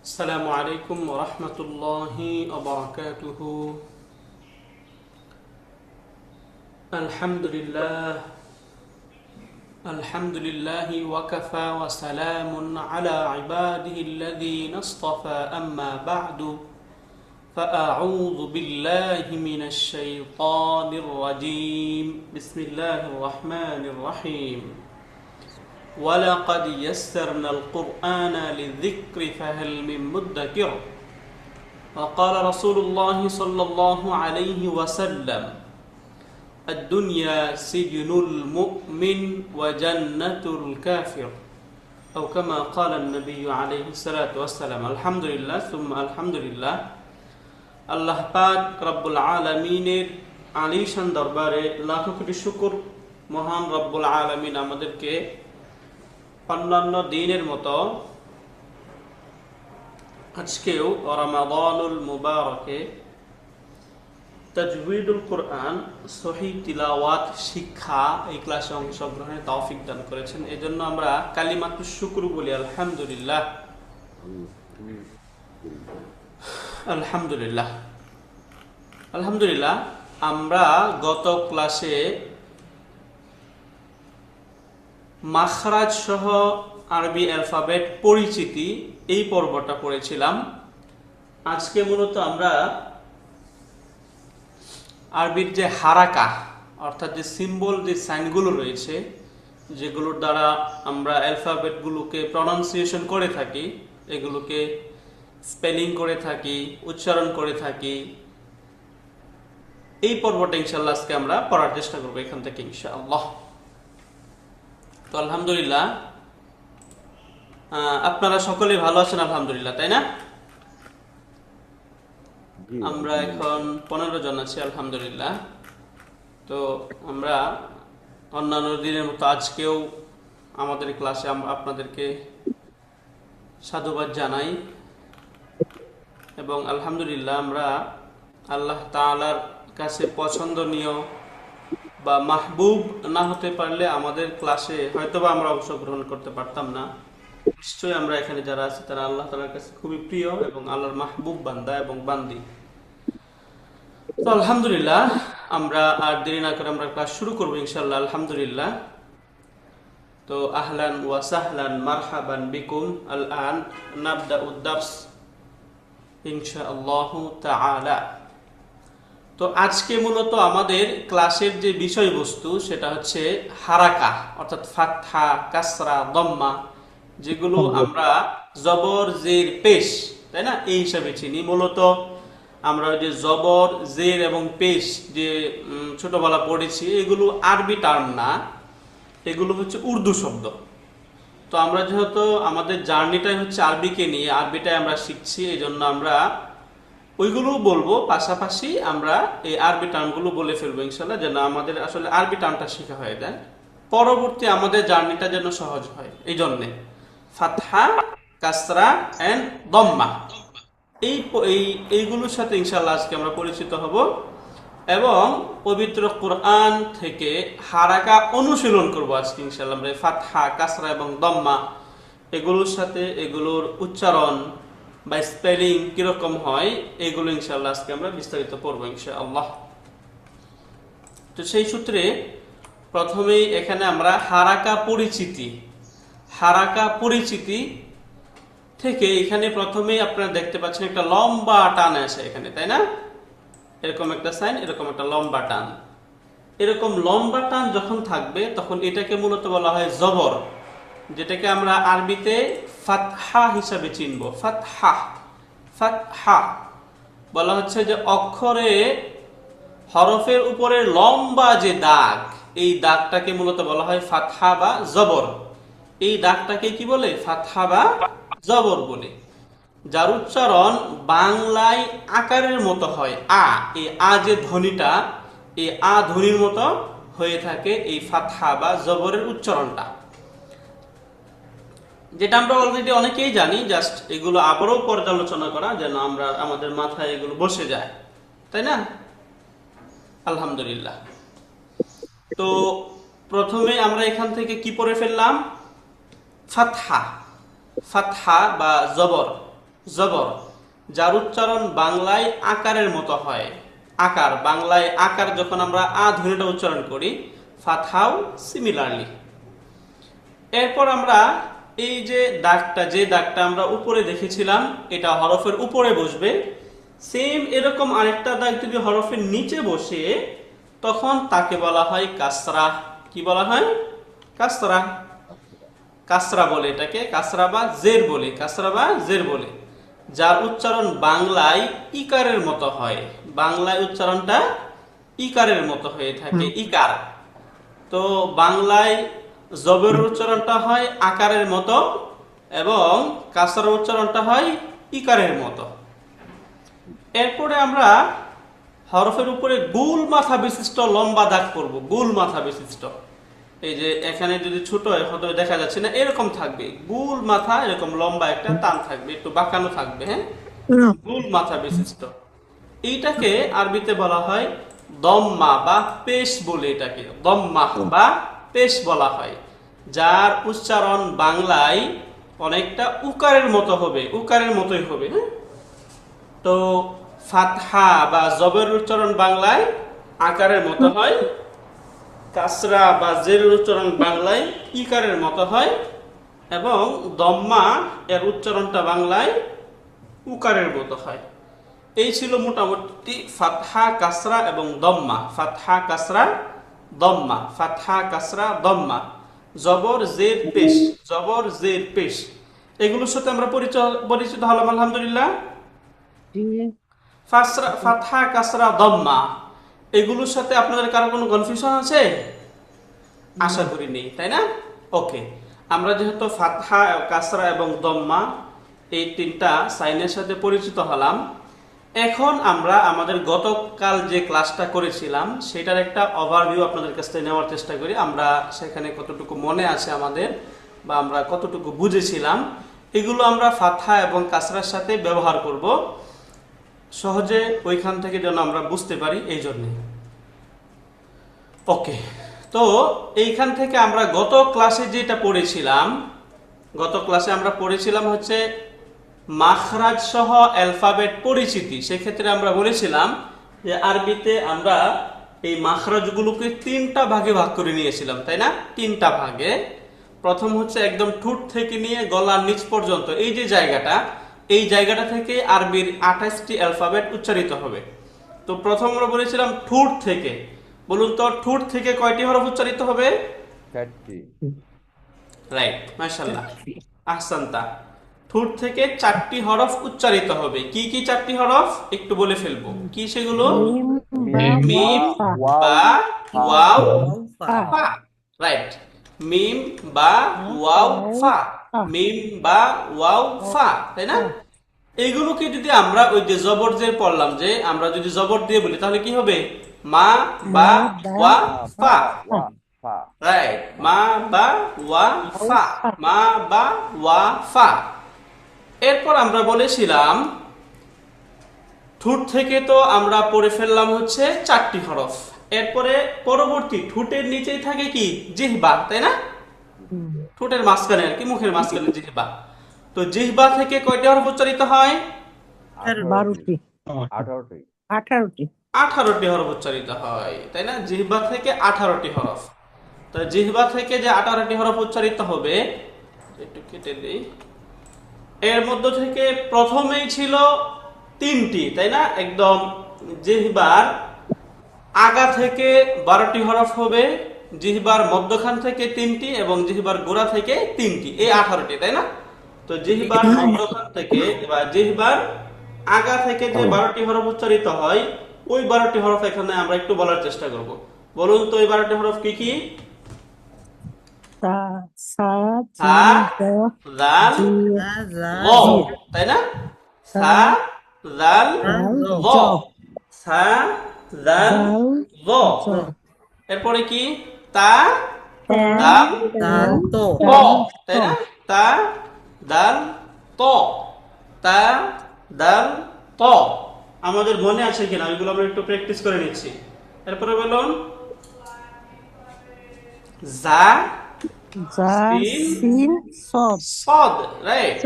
السلام عليكم ورحمة الله وبركاته. الحمد لله وكفى وسلام على عباده الذين اصطفى أما بعد فأعوذ بالله من الشيطان الرجيم بسم الله الرحمن الرحيم ولقد يسرنا القرآن للذكر فهل من مدكر وقال رسول الله صلى الله عليه وسلم الدنيا سجن المؤمن وجنة الكافر أو كما قال النبي عليه الصلاة والسلام. الحمد لله ثم الحمد لله. আল্লাহ পাক রব্বুল আলামিনের আলিশান দরবারে লাখো কোটি শুকর। মহান রব্বুল আলামিন আমাদেরকে অন্যান্য দিনের মতো আজকেও রমাদানুল মুবারকে তাজউইদুল কোরআন সহিহ তিলাওয়াত শিক্ষা এই ক্লাসে অংশগ্রহণের তৌফিক দান করেছেন। এজন্য আমরা কালিমাতুশ শুকর বলি আলহামদুলিল্লাহ। আলহামদুলিল্লাহ আলহামদুলিল্লাহ। আমরা গত ক্লাসে মাখরাজ সহ আরবি অ্যালফাবেট পরিচিতি এই পর্বটা পড়েছিলাম। আজকে মূলত আমরা আরবির যে হারাকা অর্থাৎ যে সিম্বল যে সাইনগুলো রয়েছে যেগুলোর দ্বারা আমরা অ্যালফাবেটগুলোকে প্রনাউন্সিয়েশন করে থাকি, এগুলোকে স্পেলিং করে থাকি, উচ্চারণ করে থাকি, এই পর্বটা ইনশাআল্লাহ আজকে আমরা পড়ার চেষ্টা করবো এখান থেকে ইনশাআল্লাহ। তো আলহামদুলিল্লাহ, আপনারা সকলে ভালো আছেন আলহামদুলিল্লাহ, তাই না? আমরা এখন 15 জন আছি আলহামদুলিল্লাহ। তো আমরা অন্যান্য দিনের মতো আজকেও আমাদের ক্লাসে আপনাদেরকে সাধুবাদ জানাই এবং আলহামদুলিল্লাহ আমরা আল্লাহ তাআলার কাছে পছন্দনীয় বা মাহবুব না হতে পারলে আমাদের ক্লাসে হয়তোবা আমরা অংশগ্রহণ করতে পারতাম না। নিশ্চয়ই আমরা এখানে যারা আছি তারা আল্লাহ তাআলার কাছে খুবই প্রিয় এবং আল্লাহর মাহবুব বান্দা এবং বান্দি। তো আলহামদুলিল্লাহ, আমরা আর দেরি না করে আমরা ক্লাস শুরু করবো ইনশাআল্লাহ আলহামদুলিল্লাহ। তো আহলান ওয়া সাহলান মারহাবান বিকুম। আল-আন নাবদাউদ দারস ইনশাআল্লাহু তাআলা। তো আজকে মূলত আমাদের ক্লাসের যে বিষয়বস্তু সেটা হচ্ছে হারাকা অর্থাৎ ফাতহা, কাসরা, দম্মা, যেগুলো আমরা জবর, জের, পেশ, তাই না, এই হিসাবে চিনি। মূলত আমরা যে জবর, জের এবং পেশ যে ছোটবেলা পড়েছি এগুলো আরবি টার্ম না, এগুলো হচ্ছে উর্দু শব্দ। তো আমরা যেহেতু আমাদের জার্নিটাই হচ্ছে আরবিকে নিয়ে, আরবিটাই আমরা শিখছি, এই জন্য আমরা ওইগুলো বলবো, পাশাপাশি আমরা এই আরবি টার্মগুলো বলে ফেলবো ইনশাল্লাহ, যেন আমাদের আসলে আরবি টার্মটা শেখা হয়ে যায়, পরবর্তী আমাদের জার্নিটা যেন সহজ হয়। এই জন্যে ফাতহা, কাসরা এন্ড দম্মা এইগুলোর সাথে ইনশাল্লাহ আজকে আমরা পরিচিত হব এবং পবিত্র কোরআন থেকে হারাকা অনুশীলন করব আজকে ইনশাল্লাহ। আমরা ফাতহা, কাসরা এবং দম্মা এগুলোর সাথে এগুলোর উচ্চারণ বা স্পেলিং কিরকম হয় এগুলো ইনশাআল্লাহ আজকে আমরা বিস্তারিত পড়বো ইনশাআল্লাহ। তো সেই সূত্রে প্রথমেই এখানে আমরা হারাকা পরিচিতি থেকে এখানে প্রথমেই আপনারা দেখতে পাচ্ছেন একটা লম্বা টান আছে এখানে, তাই না? এরকম একটা সাইন, এরকম একটা লম্বা টান। এরকম লম্বা টান যখন থাকবে তখন এটাকে মূলত বলা হয় জবর, যেটাকে আমরা আরবিতে ফাতহা হিসাবে চিনব। ফাতহা বলা হচ্ছে যে অক্ষরে হরফের উপরে লম্বা যে দাগ, এই দাগটাকে মূলত বলা হয় ফাতহা বা জবর। এই দাগটাকে কি বলে? ফাতহা বা জবর বলে। যার উচ্চারণ বাংলায় আকারের মতো হয় আ, এই আ যে ধ্বনিটা, এই আ ধ্বনির মতো হয়ে থাকে এই ফাতহা বা জবরের উচ্চারণটা, যেটা আমরা অলরেডি অনেকেই জানি। জাস্ট এগুলো আবারও পর্যালোচনা করা যেন আমরা আমাদের মাথায় এগুলো বসে যায়, তাই না? আলহামদুলিল্লাহ। তো প্রথমে আমরা এখান থেকে কি পড়ে ফেললাম? ফাতহা বা জবর। জবর, যার উচ্চারণ বাংলায় আকারের মতো হয়। আকার, বাংলায় আকার যখন আমরা আ ধ্বনিটা উচ্চারণ করি, ফাতহাও সিমিলারলি। এরপর আমরা এই যে দাগটা আমরা উপরে দেখেছিলাম, এটা হরফের উপরে বসবে। সেম এরকম আরেকটা দাগ যদি হরফের নিচে বসে, তখন তাকে বলা হয় কাসরা। কি বলা হয়? কাসরা। কাসরা বলে এটাকে, কাসরা বা জের বলে, কাসরা বা জের বলে, যার উচ্চারণ বাংলায় ইকারের মতো হয়। বাংলায় উচ্চারণটা ইকারের মতো হয়ে থাকে, ইকার। তো বাংলায় জবরের উচ্চারণটা হয় আকারের মতো এবং কাসরার উচ্চারণটা হয় ইকারের মতো। এরপরে আমরা হরফের উপরে গোল মাথা বিশিষ্ট লম্বা দাগ করব, গোল মাথা বিশিষ্ট। এই যে এখানে যদি ছোট হয় হয়তো দেখা যাচ্ছে না, এরকম থাকবে গোল মাথা, এরকম লম্বা একটা টান থাকবে, একটু বাঁকানো থাকবে, হ্যাঁ, গোল মাথা বিশিষ্ট। এইটাকে আরবিতে বলা হয় দম্মা বা পেশ বলে, এটাকে দম্মা বা পেশ বলা হয়, যার উচ্চারণ বাংলায় অনেকটা উকারের মতো হবে, উকারের মতোই হবে, হ্যাঁ। তো ফাতহা বা জবরের উচ্চারণ বাংলায় আকারের মতো হয়, কাসরা বা জেরের উচ্চারণ বাংলায় ইকারের মতো হয়, এবং দম্মা এর উচ্চারণটা বাংলায় উকারের মতো হয়। এই ছিল মোটামুটি ফাতহা, কাসরা এবং দম্মা। ফাতহা, কাসরা, দম্মা, ফাতহা, কাসরা, দম্মা, জবর জের পেশ, জবর জের পেশ। এগুলোর সাথে আমরা পরিচিত হলাম আলহামদুলিল্লাহ। ফাতহা, কাসরা, দম্মা, এগুলোর সাথে আপনাদের কারো কোনো কনফিউশন আছে? আশা করি নেই, তাই না? ওকে, আমরা যেহেতু ফাতহা, কাসরা এবং দম্মা এই তিনটা সাইনের সাথে পরিচিত হলাম, এখন আমরা আমাদের গতকাল যে ক্লাসটা করেছিলাম সেটার একটা ওভারভিউ আপনাদের কাছ থেকে নেওয়ার চেষ্টা করি। আমরা সেখানে কতটুকু মনে আছে আমাদের, বা আমরা কতটুকু বুঝেছিলাম, এগুলো আমরা ফাতহা এবং কাসরার সাথে ব্যবহার করব সহজে, ওইখান থেকে যেন আমরা বুঝতে পারি, এই জন্যে। ওকে, তো এইখান থেকে আমরা গত ক্লাসে যেটা পড়েছিলাম, গত ক্লাসে আমরা পড়েছিলাম হচ্ছে মাখরাজ সহ অ্যালফাবেট পরিচিতি। সেক্ষেত্রে আমরা বলেছিলাম যে আরবিতে আমরা এই মাখরাজগুলোকে তিনটা ভাগে ভাগ করে নিয়েছিলাম, তাই না? তিনটা ভাগে। প্রথম হচ্ছে একদম ঠোঁট থেকে নিয়ে গলার নিচ পর্যন্ত এই যে জায়গাটা, এই জায়গাটা থেকে আরবির 28টি অ্যালফাবেট উচ্চারিত হবে। তো প্রথম আমরা বলেছিলাম ঠোঁট থেকে। বলুন তো, ঠোঁট থেকে কয়টি হরফ উচ্চারিত হবে? 4টি। রাইট, মাশাআল্লাহ, আহসানতা। ঠোঁট থেকে 4টি হরফ উচ্চারিত হবে। কি কি 4টি হরফ একটু বলে ফেলবো, কি সেগুলো? মিম, বা, ওয়াও, ফা। রাইট, মিম, বা, ওয়াও, ফা। মিম, বা, ওয়াও, ফা, তাই না? এইগুলোকে যদি আমরা ওই যে জবর জের পড়লাম, যে আমরা যদি জবর দিয়ে বলি তাহলে কি হবে? মা, বা, ওয়া, ফা। রাইট, মা, বা, ওয়া, ফা, মা, বা, ওয়া, ফা। এরপর আমরা বলেছিলাম ঠোঁট থেকে তো আমরা পড়ে ফেললাম হচ্ছে 4টি হরফ। এরপরে পরবর্তী ঠোঁটের নিচেই থাকে কি? জিহ্বা, তাই না? ঠোঁটের মাঝখানে আর কি, মুখের মাঝখানে জিহ্বা। তো জিহ্বা থেকে কয়টি হরফ উচ্চারিত হয়? 12টি। 18টি। 18টি হরফ উচ্চারিত হয়, তাই না? জিহ্বা থেকে 18টি হরফ। তো জিহ্বা থেকে যে 18টি হরফ উচ্চারিত হবে, একটু কেটে দিই, এর মধ্য থেকে প্রথমেই ছিল 3টি, তাই না? একদম জিহ্বার আগা থেকে 12টি হরফ হবে, জিহ্বার মধ্যখান থেকে 3টি এবং জিহ্বার গোড়া থেকে 3টি, এই 18টি, তাই না? তো জিহ্বার মধ্যখান থেকে বা জিহ্বার আগা থেকে যে 12টি হরফ উচ্চারিত হয়, ওই 12টি হরফ এখানে আমরা একটু বলার চেষ্টা করব। বলুন তো, ওই 12টি হরফ কি কি? সা, জাল, ল, তাই না? সা, জাল, ল, সা, জাল, ল। এরপরে কি? তা, দাল, ত, তাই না? তা, দাল, ত, তা, দাল, ত। আমাদের মনে আছে কিনা ওইগুলো আমরা একটু প্র্যাকটিস করে নিচ্ছি। এরপরে বলুন জা, সিন, সদ, রাইট।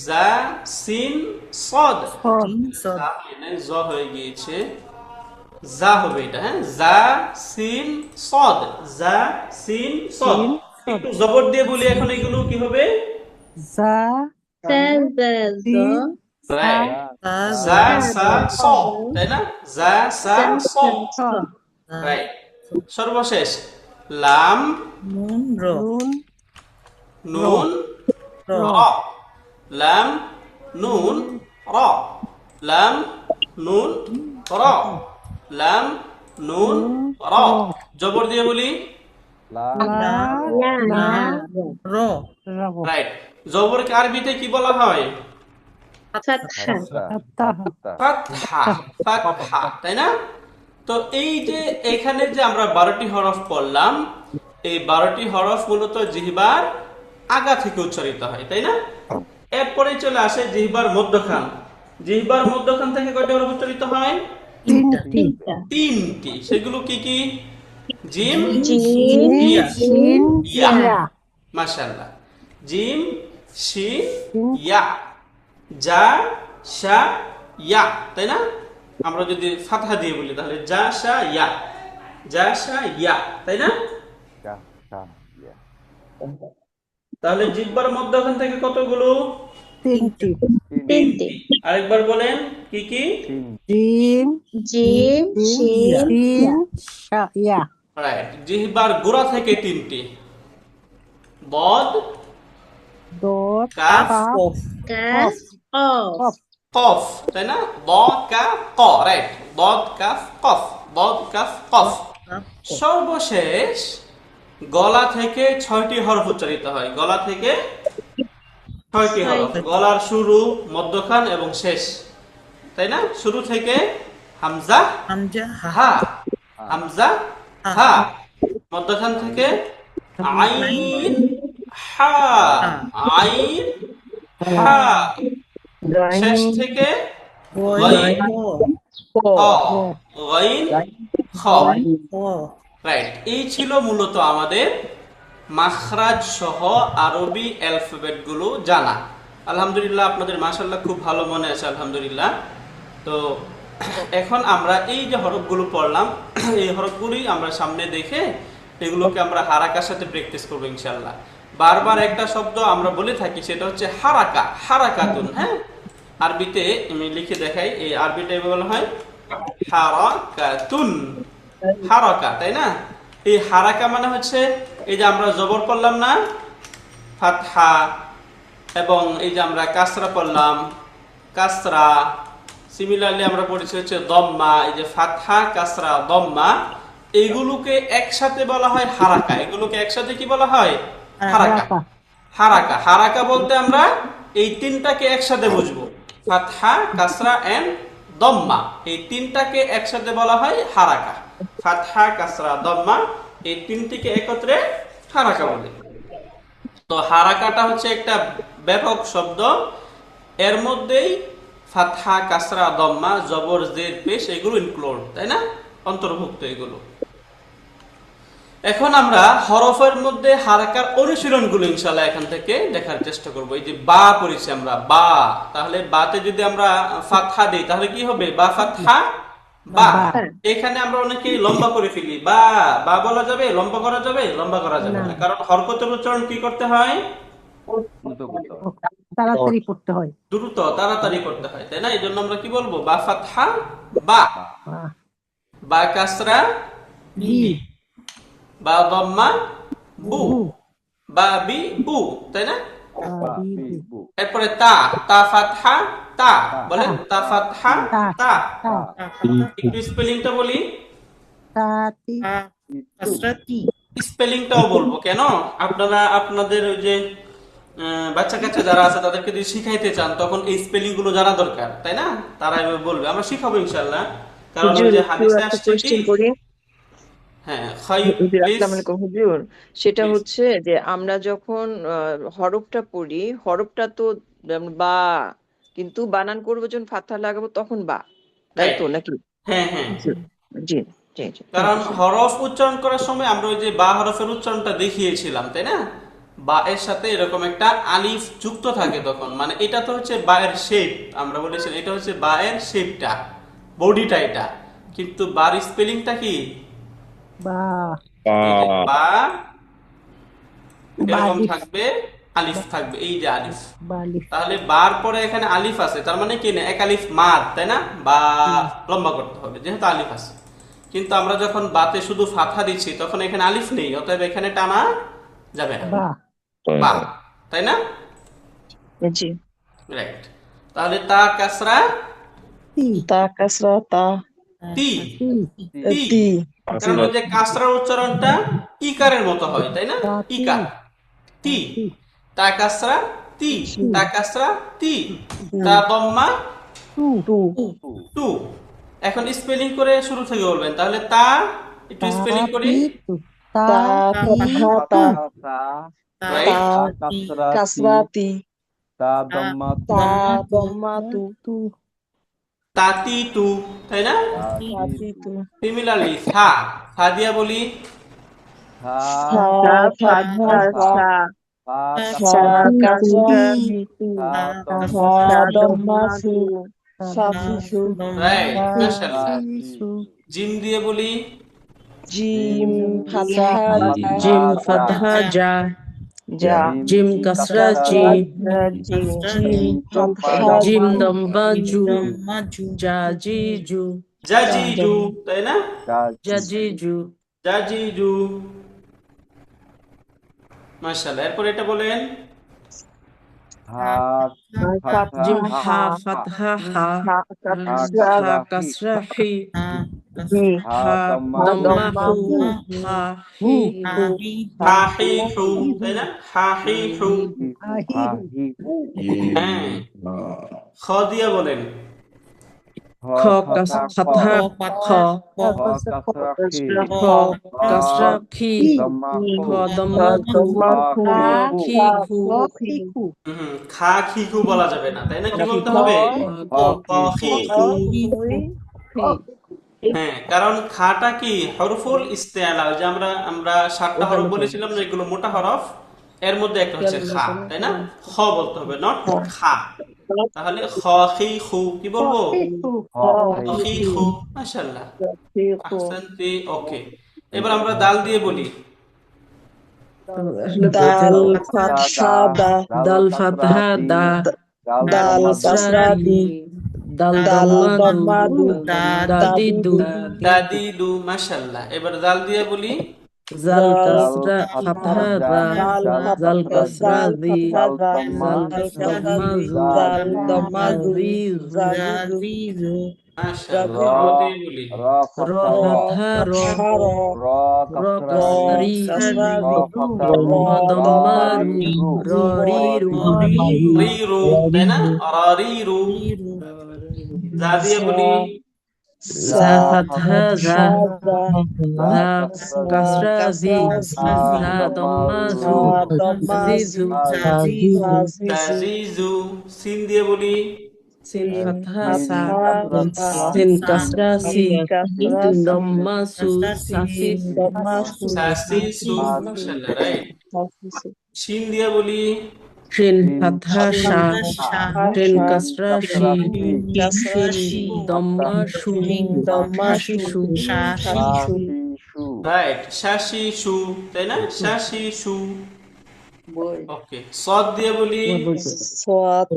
জা সিন সদ, তিন সদ এখানে জ হয়ে গিয়েছে, যা হবে এটা, হ্যাঁ, যা সিন সদ, যা সিন সদ। সিন সদ একটু জবর দিয়ে বলি এখন এগুলো কি হবে? জা সিন সা রাইট, যা যা সা সা স, তাই না? যা সা স, স রাইট। সর্বশেষ লাম নুন র নুন নুন র র, লাম নুন র, লাম নুন র, লাম নুন র। জবর দিয়ে বলি লা লা লা র রাব রাইট। জবরকে আরবিতে কি বলা হয়? ফাতহা ফাতহা ফাতহা, ফাতহা, তাই না? তো এই যে এখানে যে আমরা 12টি হরফ পড়লাম, এই 12টি হরফ মূলত জিহ্বার আগা থেকে উচ্চারিত হয়, তাই না? এরপরে চলে আসে জিহ্বার মধ্যখান। জিহ্বার মধ্যখান থেকে কয়টা হরফ উচ্চারিত হয়? তিনটি তিনটি। সেগুলো কি কি? জিম, জিম শিন ইয়া। ইয়া মাশাআল্লাহ। জিম, শিন, ইয়া, জা, শা, ইয়া, তাই না? আমরা যদি ফাতহা দিয়ে বলি তাহলে জা, শা, ইয়া, জা, শা, ইয়া, তাই না? যা সা ইয়া তাহলে জিহ্বার মধ্যখান থেকে কতগুলো? তিনটি তিনটি। আরেকবার বলেন কি কি? তিন জিম শিন শা ইয়া রাইট। জিহ্বার গোড়া থেকে তিনটি, বদ, দত কাফ, কাফ কফ কফ কফ, তাই না? দ, কাফ, ক, রাইট। বদ, কাফ, কফ, বদ, কাফ, কফ। সর্বশেষ গলা থেকে 6টি হরফ উচ্চারিত হয়। গলা থেকে 6টি হরফ। গলার শুরু, মধ্যখান এবং শেষ, তাই না? শুরু থেকে হামজা, হামজা হা হা, হামজা, হা। মধ্যখান থেকে আইন, হা, আইন, হা। শেষ থেকে গয় খ, গাইন, খ। খ রাইট। এই ছিল মূলত আমাদের মাখরাজ সহ আরবি অ্যালফাবেট গুলো জানা। আলহামদুলিল্লাহ, আপনাদের মাশাআল্লাহ খুব ভালো মনে আছে, আলহামদুলিল্লাহ। তো এখন আমরা এই যে হরফগুলো পড়লাম, এই হরফগুলি আমরা সামনে দেখে এগুলোকে আমরা হারাকার সাথে প্র্যাকটিস করবো ইনশাআল্লাহ। বারবার একটা শব্দ আমরা বলে থাকি, সেটা হচ্ছে হারাকা, হারাকাতুন। হ্যাঁ, আরবিতে আমি লিখে দেখাই, এই আরবিটা বলা হয় হারাকাতুন, হারাকা, তাই না? এই হারাকা মানে হচ্ছে এই যে আমরা জবর পড়লাম না, ফাতহা, এবং এই যে আমরা কাসরা পড়লাম, কাসরা। সিমিলারলি আমরা পড়েছি হচ্ছে দম্মা, এই যে ফাতহা, কাসরা, দম্মা, এইগুলোকে একসাথে বলা হয় হারাকা। এগুলোকে একসাথে কি বলা হয়? হারাকা। হারাকা, হারাকা বলতে আমরা এই তিনটাকে একসাথে বুঝবো, ফাতহা, কাসরা এন্ড দম্মা। এই তিনটাকে একসাথে বলা হয় হারাকা। ফাতহা, কাসরা, দম্মা, এই তিনটিকে একত্রে হারাকা বলে। তো হারাকাটা হচ্ছে একটা ব্যাপক শব্দ। এর মধ্যেই ফাতহা, কাসরা, দম্মা, জবর, জের, পেশ এগুলো ইনক্লুড, তাই না? অন্তর্ভুক্ত এগুলো। এখন আমরা হরফের মধ্যে হারাকার অনুশীলনগুলো ইনশাআল্লাহ এখান থেকে দেখার চেষ্টা করব। এই যে বা পড়েছি আমরা, বা, তাহলে বাতে যদি আমরা ফাতহা দিই তাহলে কি হবে? বা ফাতহা বা। এখানে আমরা অনেকে লম্বা করে ফেলি, বা, বা বলা যাবে, লম্বা করা যাবে? লম্বা করা যাবে না, কারণ হরকতের উচ্চারণ কি করতে হয়? দ্রুত করতে হবে। তাড়াতাড়ি পড়তে হয় দ্রুত, তাড়াতাড়ি করতে হয়, তাই না? এই জন্য আমরা কি বলবো? বা ফাতহা বা, বা কাসরা বি, বা দম্মা বু, বা বি বু, তাই না? বু এরপরে তা, তা ফাতহা তা, বলেন তা ফাতহা তা। একটু স্পেলিংটা বলি, তাতি কাসরাতি স্পেলিংটাও বলবো। কেন? আপনারা আপনাদের ওই যে বাচ্চা কাচ্চা যারা আছে তাদেরকে যদি শিখাইতে চান তখন এই স্পেলিং গুলো জানা দরকার, তাই না? তারা এভাবে বলবে, আমরা শিখাবো ইনশাআল্লাহ। কারণ ওই যে হাদিসে আসছে কি, হ্যাঁ, হুজুর, প্লিজ। আসসালামু আলাইকুম হুজুর। সেটা Please. হচ্ছে যে আমরা যখন হরফটা পড়ি, হরফটা তো বা, কিন্তু বানান করবো যখন ফাতহা লাগাবো তখন বা, তাই Right. তো নাকি? হ্যাঁ, হ্যাঁ। জি জি জি জি। কারণ হরফ উচ্চারণ করার সময় আমরা ওই যে বা হরফের উচ্চারণটা দেখিয়েছিলাম, তাই না? বা এর সাথে এরকম একটা আলিফ যুক্ত থাকে তখন, মানে এটা তো হচ্ছে বা এর শেপ, আমরা বলেছিলাম এটা হচ্ছে বা এর শেপটা, বডিটা এটা, কিন্তু বার স্পেলিংটা কি? বা এই যে বা এরকম বালিফ থাকবে, আলিফ থাকবে, এই যে আলিফ। বালিফ তাহলে বার পরে এখানে আলিফ আছে, তার মানে কি না, এক আলিফ মাদ, তাই না? বা লম্বা করতে হবে যেহেতু আলিফ আছে। কিন্তু আমরা যখন বাতে শুধু ফাথা দিচ্ছি তখন এখানে আলিফ নেই, অতএব এখানে টানা যাবে না, বা বা, তাই না? জি। রাইট। তাহলে তা কাসরা তি তা কাসরা তা তি, তি তি, তি কারণ ওই যে কাসরার উচ্চারণটা ইকারের মতো হয়, তাই না? তা তি ইকার, তি, তি তা কাসরা তি, তি তা কাসরা তি, তা দম্মা টু টু টু। এখন স্পেলিং করে শুরু থেকে বলবেন, তাহলে তা একটু তা স্পেলিং করি। তি টু তা তা তি ফাতহা টু তা রাইট, তা kasra কাসরা তি ta dhamma তা tu দম্মা তু টু তাতি টু, তাই না? তাতি তু সিমিলারলি থা, থা দিয়া বলি tha সা ফাতহা সা tha সা কাসরা তি তু tha তা সা দম্মা সু তা সাফি সু রাইট, dhamma মাশাআল্লাহ। সু জিম দিয়ে বলি জিম jim ফাতহা জিম fathah ফাতহা জা যা জিম কাসরা জি জিম jim ফাতহা জিম জু দম্বা জু জু জা জি জু জাজিজু, তাই না? জা জি জু জাজিজু, মাশাআল্লাহ। এরপর এটা বলেন ha জিম fathah হা ফাতহা হা হা হা কাসরা হি হি ha হা dhamma দম্মা দম্মা হু হু হা হি হু হা হি হু, তাই না? হা হি হু। আহি ha hi হ্যাঁ, খ দিয়া বলেন ha খ fathah ফাতহা খ ha kasra khi খ ha কাসরা খি dhamma খ hu দম্মা খু দম্মা খু ha খি খু খিকু খা খিকু বলা যাবে না, তাই না? কি বলতে খু হবে? ha ক খিকু। হ্যাঁ, কারণ খাটা কি হরফুল ইস্তেআলা, ওই যে আমরা আমরা 7টা হরফ বলেছিলাম যে এগুলো মোটা হরফ, এর মধ্যে একটা হচ্ছে খা, তাই না? খ বলতে হবে, নট খা। তাহলে খ খি খু কি বলবো? খিকু ha খ খি খু, মাশাআল্লাহ, আহসানতি। ওকে, এবার আমরা দাল দিয়ে বলি দাল ফাতহা দা দাল ফাতহা দা দাল কাসরা দি দাল দাল দম্মা দু দম্মা দু দাদি দু দাদি দু, মাশাআল্লাহ। এবার দাল দিয়ে বলি জাল দাল কাসরা ফাতহা দা দাল জাল ফাতহা কাসরা দি দা জাল দাল দম্মা জু জাল দম্মা দু জাজিজু জাজিজু মাশাআল্লাহ। র দিয়ে বলি ra র fathah ফাতহা র ra র kasra ri কাসরি ra fathah র দম্মা রু র রি রু রি রু, তাই না? র রি রু। যা দিয়ে বলি জা ফাতহা জা দা জা কাসরা জি জা দম্মা জু জিজু তাজিজু। সিন দিয়ে বলি সিন ফাতহা সা ফাতহা সিন কাসরা সি কাসরা সিন দম্মা সু সাসি দম্মা সু সাসিসু, মাশাআল্লাহ, রাইট। শিন দিয়ে বলি শিন ফাতহা সা শিন শা কাসরা শি কাসরা শিন শি দম্মা শু দম্মা সাসি সু শু শাশু shu রাইট, শাসিসু, তাই না? শাসিসু। ওকে, সদ দিয়ে বলি সাদ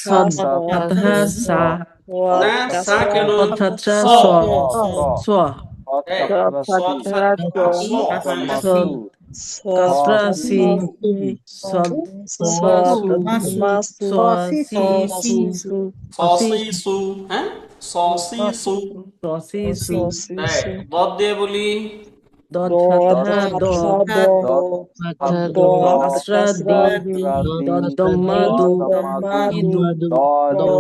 সদ ফাতহা সা না, সা কেন? ফাতহা স। স স হ্যাঁ, সদ ফাতহা স, হ্যাঁ। সদ কাসরা সি সদ মাসু সি সসিসু, হ্যাঁ, সসিসু। সসিসু রাইট, দদ দিয়ে বলি দদ ফাতহা দ কাসরা দি দদ দম্মা দু ইদু দদিদু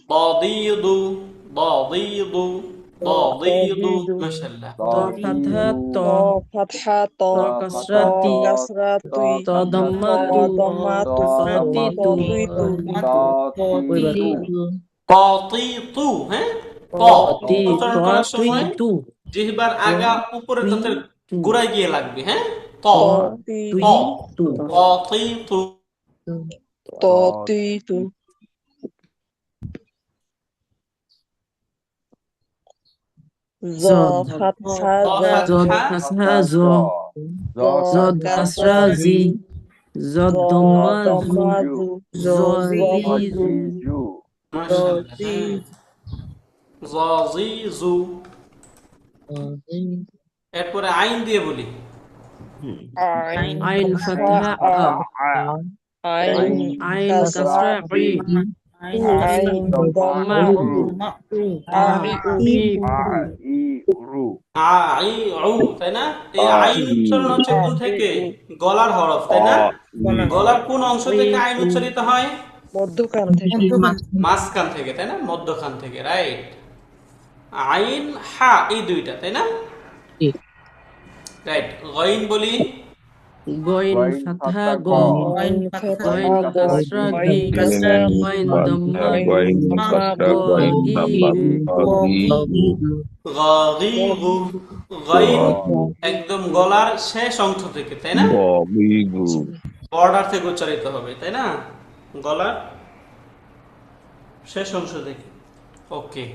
দাদিদু, দাদিদু, দাদিদু, মাশাআল্লাহ। ত ফাতহা ত ফাতহা ত ত কাসরা তি কাসরা তুই ত দম্মা তু দম্মা তু তাতি তু তাতিতু, হ্যাঁ, ত তি উচ্চারণ ত করার তুই সময় তু জিহ্বার আগা উপরের দাঁতের গোড়ায় গিয়ে লাগবে, হ্যাঁ। ত ত তু তাতিতু তাতিতু জ জদ ফাতহা জ জ জদ ফাতহা ফাসহা জ জ জদ কাসরা কাসরা জি জদ জ দম্মা জু দম্মা জু জজি জু Ju. মাশাআল্লাহ হ্যাঁ জাযিযু এরপরে আইন দিয়ে বলি আইন আইন ফাতহা ফাতহা আ আ আইন আইন কাসরা কাসরা ই আইন দম্মা দম্মা উ উ আ আ ই উ ই Ru. আইউ তাই না এই আইন উচ্চারণ হচ্ছে আ কোন ই থেকে উ গলার হরফ তাই না গলার কোন অংশ থেকে আইন উচ্চারিত হয় মধ্যখান থেকে মাঝখান থেকে তাই না মধ্যখান থেকে রাইট আইন হা এই দুইটা তাই না রাইট গইন বলি গইন Goin ফাতহা fatha গ go. গইন গইন ফাতহা গ কাসরা গি গইন কাসরা গি গইন দম্মা গইন গু দম্মা গ গু গি গাগিগু গাইন একদম গলার শেষ অংশ থেকে তাই না বর্ডার থেকে উচ্চারিত হবে তাই না গলার শেষ অংশ থেকে ওকে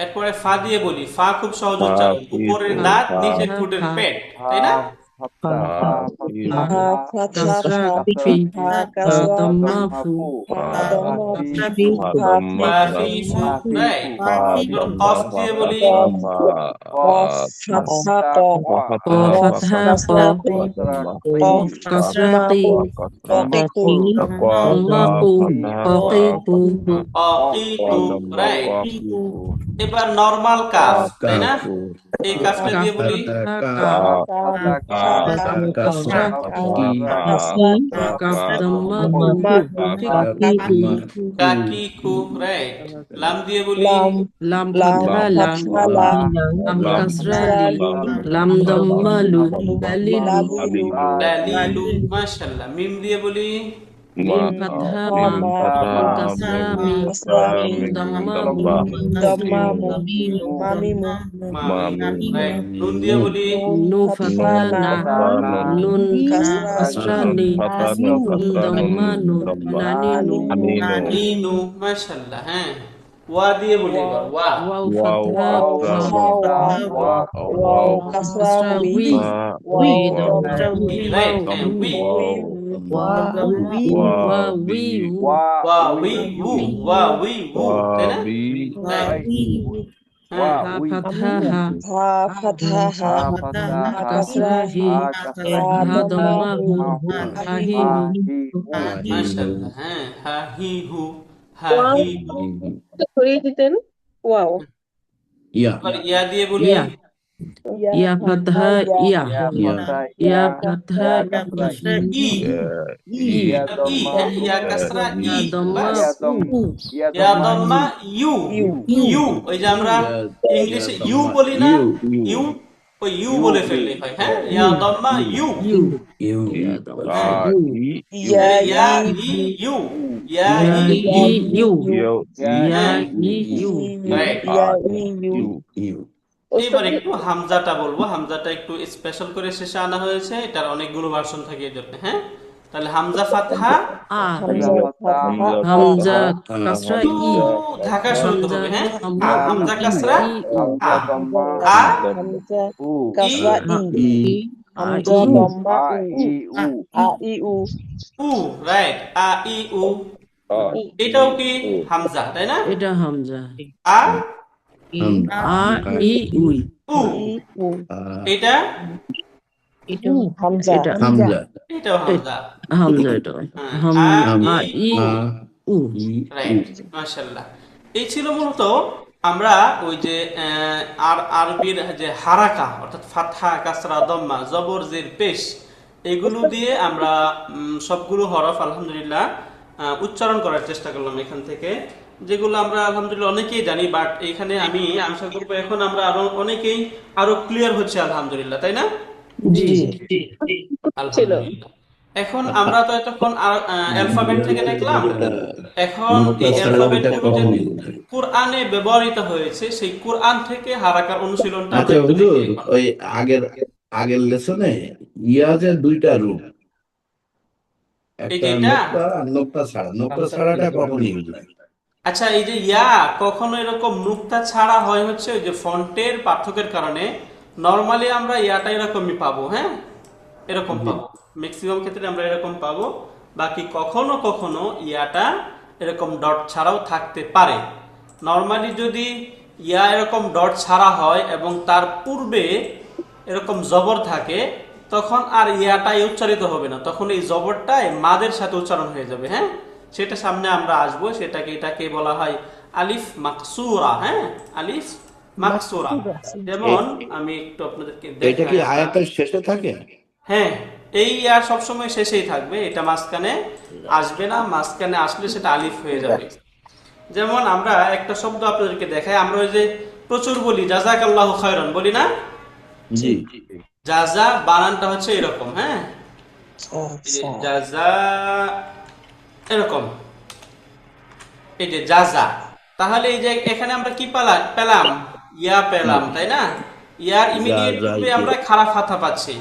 এরপরে ফা দিয়ে বলি ফা খুব সহজ উচ্চারণ উপরের দাঁত নিচে ঠোঁটের পেট তাই না Fatha. হা ফাতহা কাসরা ফা ফি হা কাসরা দম্মা ফু হা দম্মা Fafifu. ফাফিফু রাইট এবার কফ দিয়ে বলি কফ ফাতহা ক ক ফাতহা ক কাসরা কু কফ কাসরা দম্মা কি কু ককিকু দম্মা কু ককিকু অকিকু রাইট এবার নরমাল কাফ তাই না এই কাফটা দিয়ে বলি কাসরা কাফ দম্মা কু কাকিকু রাইট লাম দিয়ে বলি লাম ফাতহা লা লাম কাসরা লি লাম দম্মা লু লালিলু লালিলু মাশাআল্লাহ মিম দিয়ে বলি মিম ফাতহা মা কাসরা মি দম্মা মু দম্মা মামিমু মামিমু রাইট নুন দিয়ে বলি নু ফাতহা না নুন কাসরা নি দম্মা নু নানি নু নিনু মাশাআল্লাহ হ্যাঁ ওয়া দিয়ে বলি এবার ওয়া ওয়াও ফাতহা ওয়াও কাসরা উই উই দম্মা রাইট হ্যাঁ উই ওয়া উই ওয়া উই উ ওয়া উই উ তাই না রাইট হ্যাঁ হা ফাতহা হা হা ফাতহা হা কাসরা হি হা দম্মা হু হা হি হু মাশাআল্লাহ হ্যাঁ হা হি হু হা হি হু সরিয়ে দিতেন ওয়াও এবার ইয়া দিয়ে বলি ইয়া ফাতহা ইয়া ইয়া ফাতহা ই ই হ্যাঁ ইয়া কাসরা ই ইয়া দম্মা উ ইয়া দম্মা ইউ ইউ ওই যে আমরা ইংলিশে ইউ বলি না ইউ ওই ইউ বলে ফেললে হয় হ্যাঁ ইয়া দম্মা ইউ ইউ ইয়া দম্মা ইয়া ইয়া ই ইউ ইয়া ই ই ইউ হ্যাঁ ইয়া ই ইউ রাইট ইয়া ইউ এবার একটু হামজাটা বলবো হামজাটা একটু স্পেশাল করে শেষে আনা হয়েছে এটার অনেকগুলো ভার্সন থাকে এই জন্য হ্যাঁ তাহলে হামজা ফাতহা আ হামজা কাসরা ই ঢাকা শুনতে হবে হ্যাঁ হামজা হামজা কাসরা আ আ হামজা কাসরা ই হামজা ই দম্মা আ ই উ উ রাইট আ ই উ এটাও কি হামজা তাই না এটা হামজা আ আ ই উই উ উ এটা হামজা এটা এটাও হামজা হামজা এটা আ ই উ রাইট মাশাআল্লাহ এই ছিল মূলত আমরা ওই যে আরবির যে হারাকা অর্থাৎ ফাতহা কাসরা দম্মা জবর জের পেশ এগুলো দিয়ে আমরা সবগুলো হরফ আলহামদুলিল্লাহ উচ্চারণ করার চেষ্টা করলাম এখান থেকে যেগুলো আমরা আলহামদুলিল্লাহ অনেকেই জানি বাট এখানে আমি আশা করবো এখন আমরা আরো অনেকেই আরো ক্লিয়ার হচ্ছে আলহামদুলিল্লাহ তাই না জি আলহামদুলিল্লাহ এখন আমরা তো এতক্ষণ অ্যালফাবেট থেকে দেখলাম এখন এই অ্যালফাবেট গুলো যে কোরআনে ব্যবহৃত হয়েছে সেই কোরআন থেকে হারাকার অনুশীলনটা আমরা একটু দেখি এখন। ওই আগের আগের লেসনে ইয়াজের দুইটা রূপ, এই একটা যে এটা, নোক্তা আর নোক্তা ছাড়া। নোক্তা ছাড়াটা কখন ইউজ হয়? আচ্ছা এই যে ইয়া কখনো এরকম নুক্তা ছাড়া হয় হচ্ছে ওই যে ফন্টের পার্থক্যের কারণে। নর্মালি আমরা ইয়াটা এরকমই পাবো, হ্যাঁ এরকম জি। পাবো, ম্যাক্সিমাম ক্ষেত্রে আমরা এরকম পাবো। বাকি কখনো কখনো ইয়াটা এরকম ডট ছাড়াও থাকতে পারে। নর্মালি যদি ইয়া এরকম ডট ছাড়া হয় এবং তার পূর্বে এরকম জবর থাকে, তখন আর ইয়াটাই উচ্চারিত হবে না, তখন এই জবরটাই মাদের সাথে উচ্চারণ হয়ে যাবে, হ্যাঁ সেটা সামনে আমরা আসবো। এটাকে বলা হয় আলিফ মাকসুরা, হ্যাঁ আলিফ মাকসুরা। যেমন আমি একটু আপনাদেরকে এটা কি দেখাই। আয়াতের শেষে থাকে? হ্যাঁ, এই ইয়া সবসময় শেষেই থাকবে, এটা মাঝখানে আসবে না, মাঝখানে আসলে সেটা আলিফ হয়ে যাবে। যেমন আমরা একটা শব্দ আপনাদেরকে দেখাই, আমরা ওই যে প্রচুর বলি জাযাকাল্লাহু খায়রান, বলি না? জি। জাযা বানানটা হচ্ছে এরকম, হ্যাঁ এই যে জাযা, এরকম, এই যে জাযা। তাহলে এই যে এখানে আমরা কি পেলাম, ইয়া পেলাম, তাই না? ইয়ার ইমিডিয়েট পূর্বে আমরা খাড়া ফাথা পাচ্ছি,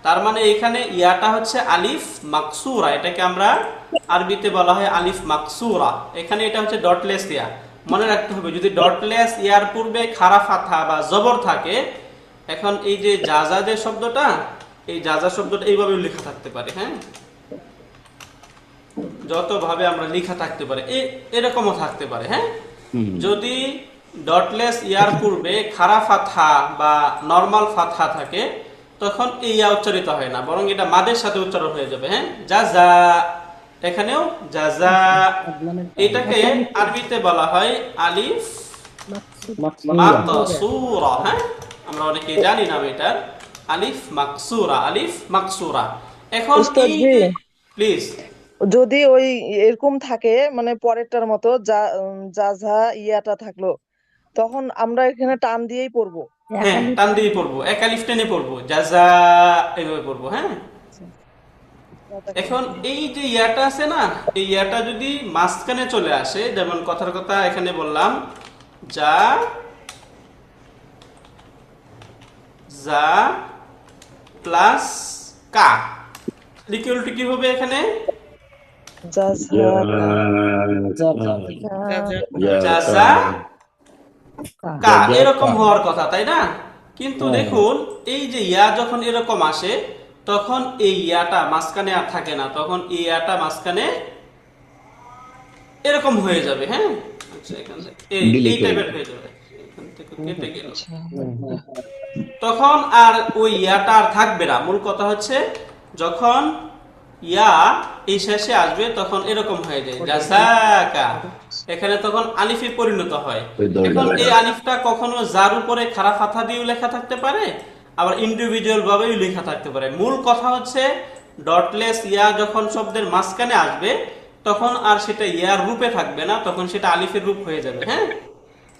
তার মানে এখানে ইয়াটা হচ্ছে আলিফ মাকসুরা, এটাকে আমরা আরবিতে বলা হয় আলিফ মাকসুরা। এখানে এটা হচ্ছে ডটলেস ইয়া। মনে রাখতে হবে, যদি ডটলেস ইয়ার পূর্বে খাড়া ফাথা বা জবর থাকে, এখন এই যে জাযা যে শব্দটা, এই জাযা শব্দটা এইভাবে লেখা থাকতে পারে, হ্যাঁ যতভাবে আমরা লেখা থাকতে পারে, এরকমও থাকতে পারে, হ্যাঁ যদি ডটলেস ইয়ার পূর্বে খাড়া ফাথা বা নরমাল ফাথা থাকে, তখন এই ইয়া উচ্চারিত হয় না, বরং এটা মাদের সাথে উচ্চারণ হয়ে যাবে, হ্যাঁ জাযা। এখানেও জাযা, এটাকে আরবিতে বলা হয় আলিফ মাকসুরা, হ্যাঁ আমরা অনেকে জানি না এটার, আলিফ মাকসুরা, আলিফ মাকসুরা। এখন উস্তাদ এই জি, প্লিজ, যদি ওই এরকম থাকে মানে পরেরটার মতো যা ইয়াটা থাকলো, তখন আমরা এখানে টান দিয়েই পড়বো। হ্যাঁ টান দিয়ে পড়বো, এক আলিফ টেনে পড়বো, জাযা এইভাবে পড়বো, হ্যাঁ। এখন এই যে ইয়াটা আছে না, এই ইয়াটা যদি মাঝখানে চলে আসে, যেমন কথার কথা এখানে বললাম যা যা প্লাস কা, ইকুয়াল টু কি হবে এখানে, জাযা কা, এরকম হওয়ার কথা, তাই না? কিন্তু দেখুন এই যে ইয়া যখন এরকম আসে, তখন এই ইয়াটা মাঝখানে আর থাকে না, তখন এই ইয়াটা মাঝখানে এরকম হয়ে যাবে, হ্যাঁ আচ্ছা এখান থেকে এই টাইপের হয়ে যাবে, এখান থেকে কেটে গেল, তখন আর ওই ইয়াটা আর থাকবে না। মূল কথা হচ্ছে যখন ইয়া এই শেষে আসবে তখন এরকম হয়ে যায় জাযাকা, এখানে তখন আলিফে পরিণত হয়। এখন এই আলিফটা কখনো যার উপরে খাড়া ফাথা দিয়েও লেখা থাকতে পারে, আবার ইন্ডিভিজুয়াল ভাবেও লেখা থাকতে পারে। মূল কথা হচ্ছে ডটলেস ইয়া যখন শব্দের মাঝখানে আসবে, তখন আর সেটা ইয়ার রূপে থাকবে না, তখন সেটা আলিফের রূপ হয়ে যাবে, হ্যাঁ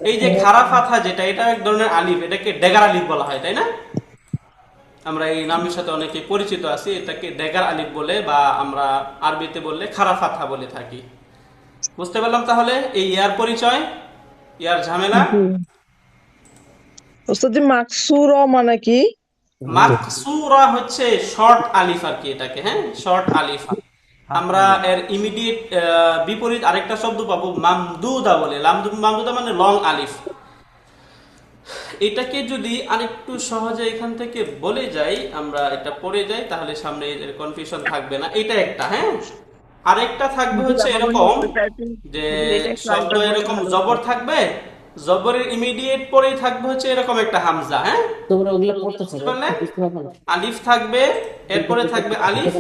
এই যে খাড়া ফাথা যেটা, এটা এক ধরনের আলিফ, এটাকে ডেগার আলিফ বলা হয়, তাই না? আমরা এই নামের সাথে অনেকে পরিচিত আছি, এটাকে ডেগার আলিফ বলে, বা আমরা আরবিতে বললে খাড়া ফাথা বলে থাকি। বুঝতে পারলাম তাহলে এই ইয়ার পরিচয়, ইয়ার ঝামেলা। উস্তাদ জি, মাকসুরা মানে কি? মাকসুরা হচ্ছে শর্ট আলিফ আর কি, এটাকে হ্যাঁ শর্ট আলিফ। আমরা এর ইমিডিয়েট বিপরীত আরেকটা শব্দ পাবো মামদুদা বলে, মামদুদা মানে লং আলিফ। এটাকে যদি আরেকটু সহজে এখান থেকে বলে যাই, আমরা এটা পড়ে যাই, তাহলে সামনে এর কনফিউশন থাকবে না। এটা একটা, হ্যাঁ আরেকটা থাকবে হচ্ছে এরকম যে শব্দ এরকম জবর থাকবে, জবরের ইমিডিয়েট পরেই থাকবে হচ্ছে এরকম একটা হামজা, হ্যাঁ আলিফ থাকবে, এরপরে থাকবে আলিফ,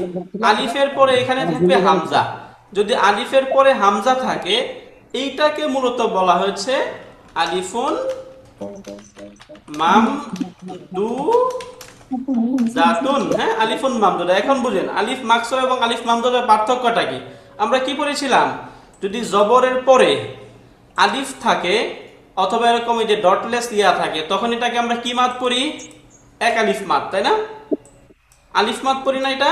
আলিফের পরে এখানে থাকবে হামজা। যদি আলিফের পরে হামজা থাকে, এইটাকে মূলত বলা হয়েছে আলিফুন মামদুদাতুন, হ্যাঁ আলিফুন মামদুদা। এখন বুঝেন আলিফ মাকসুরা এবং আলিফ মামদুদার পার্থক্যটা কি। আমরা কি পড়েছিলাম, যদি জবরের পরে আলিফ থাকে অথবা এরকম এই যে ডটলেস ইয়া থাকে, তখন এটাকে আমরা কি মাদ পড়ি, এক আলিফ মাদ, তাই না? আলিফ মাদ পড়ি না, এটা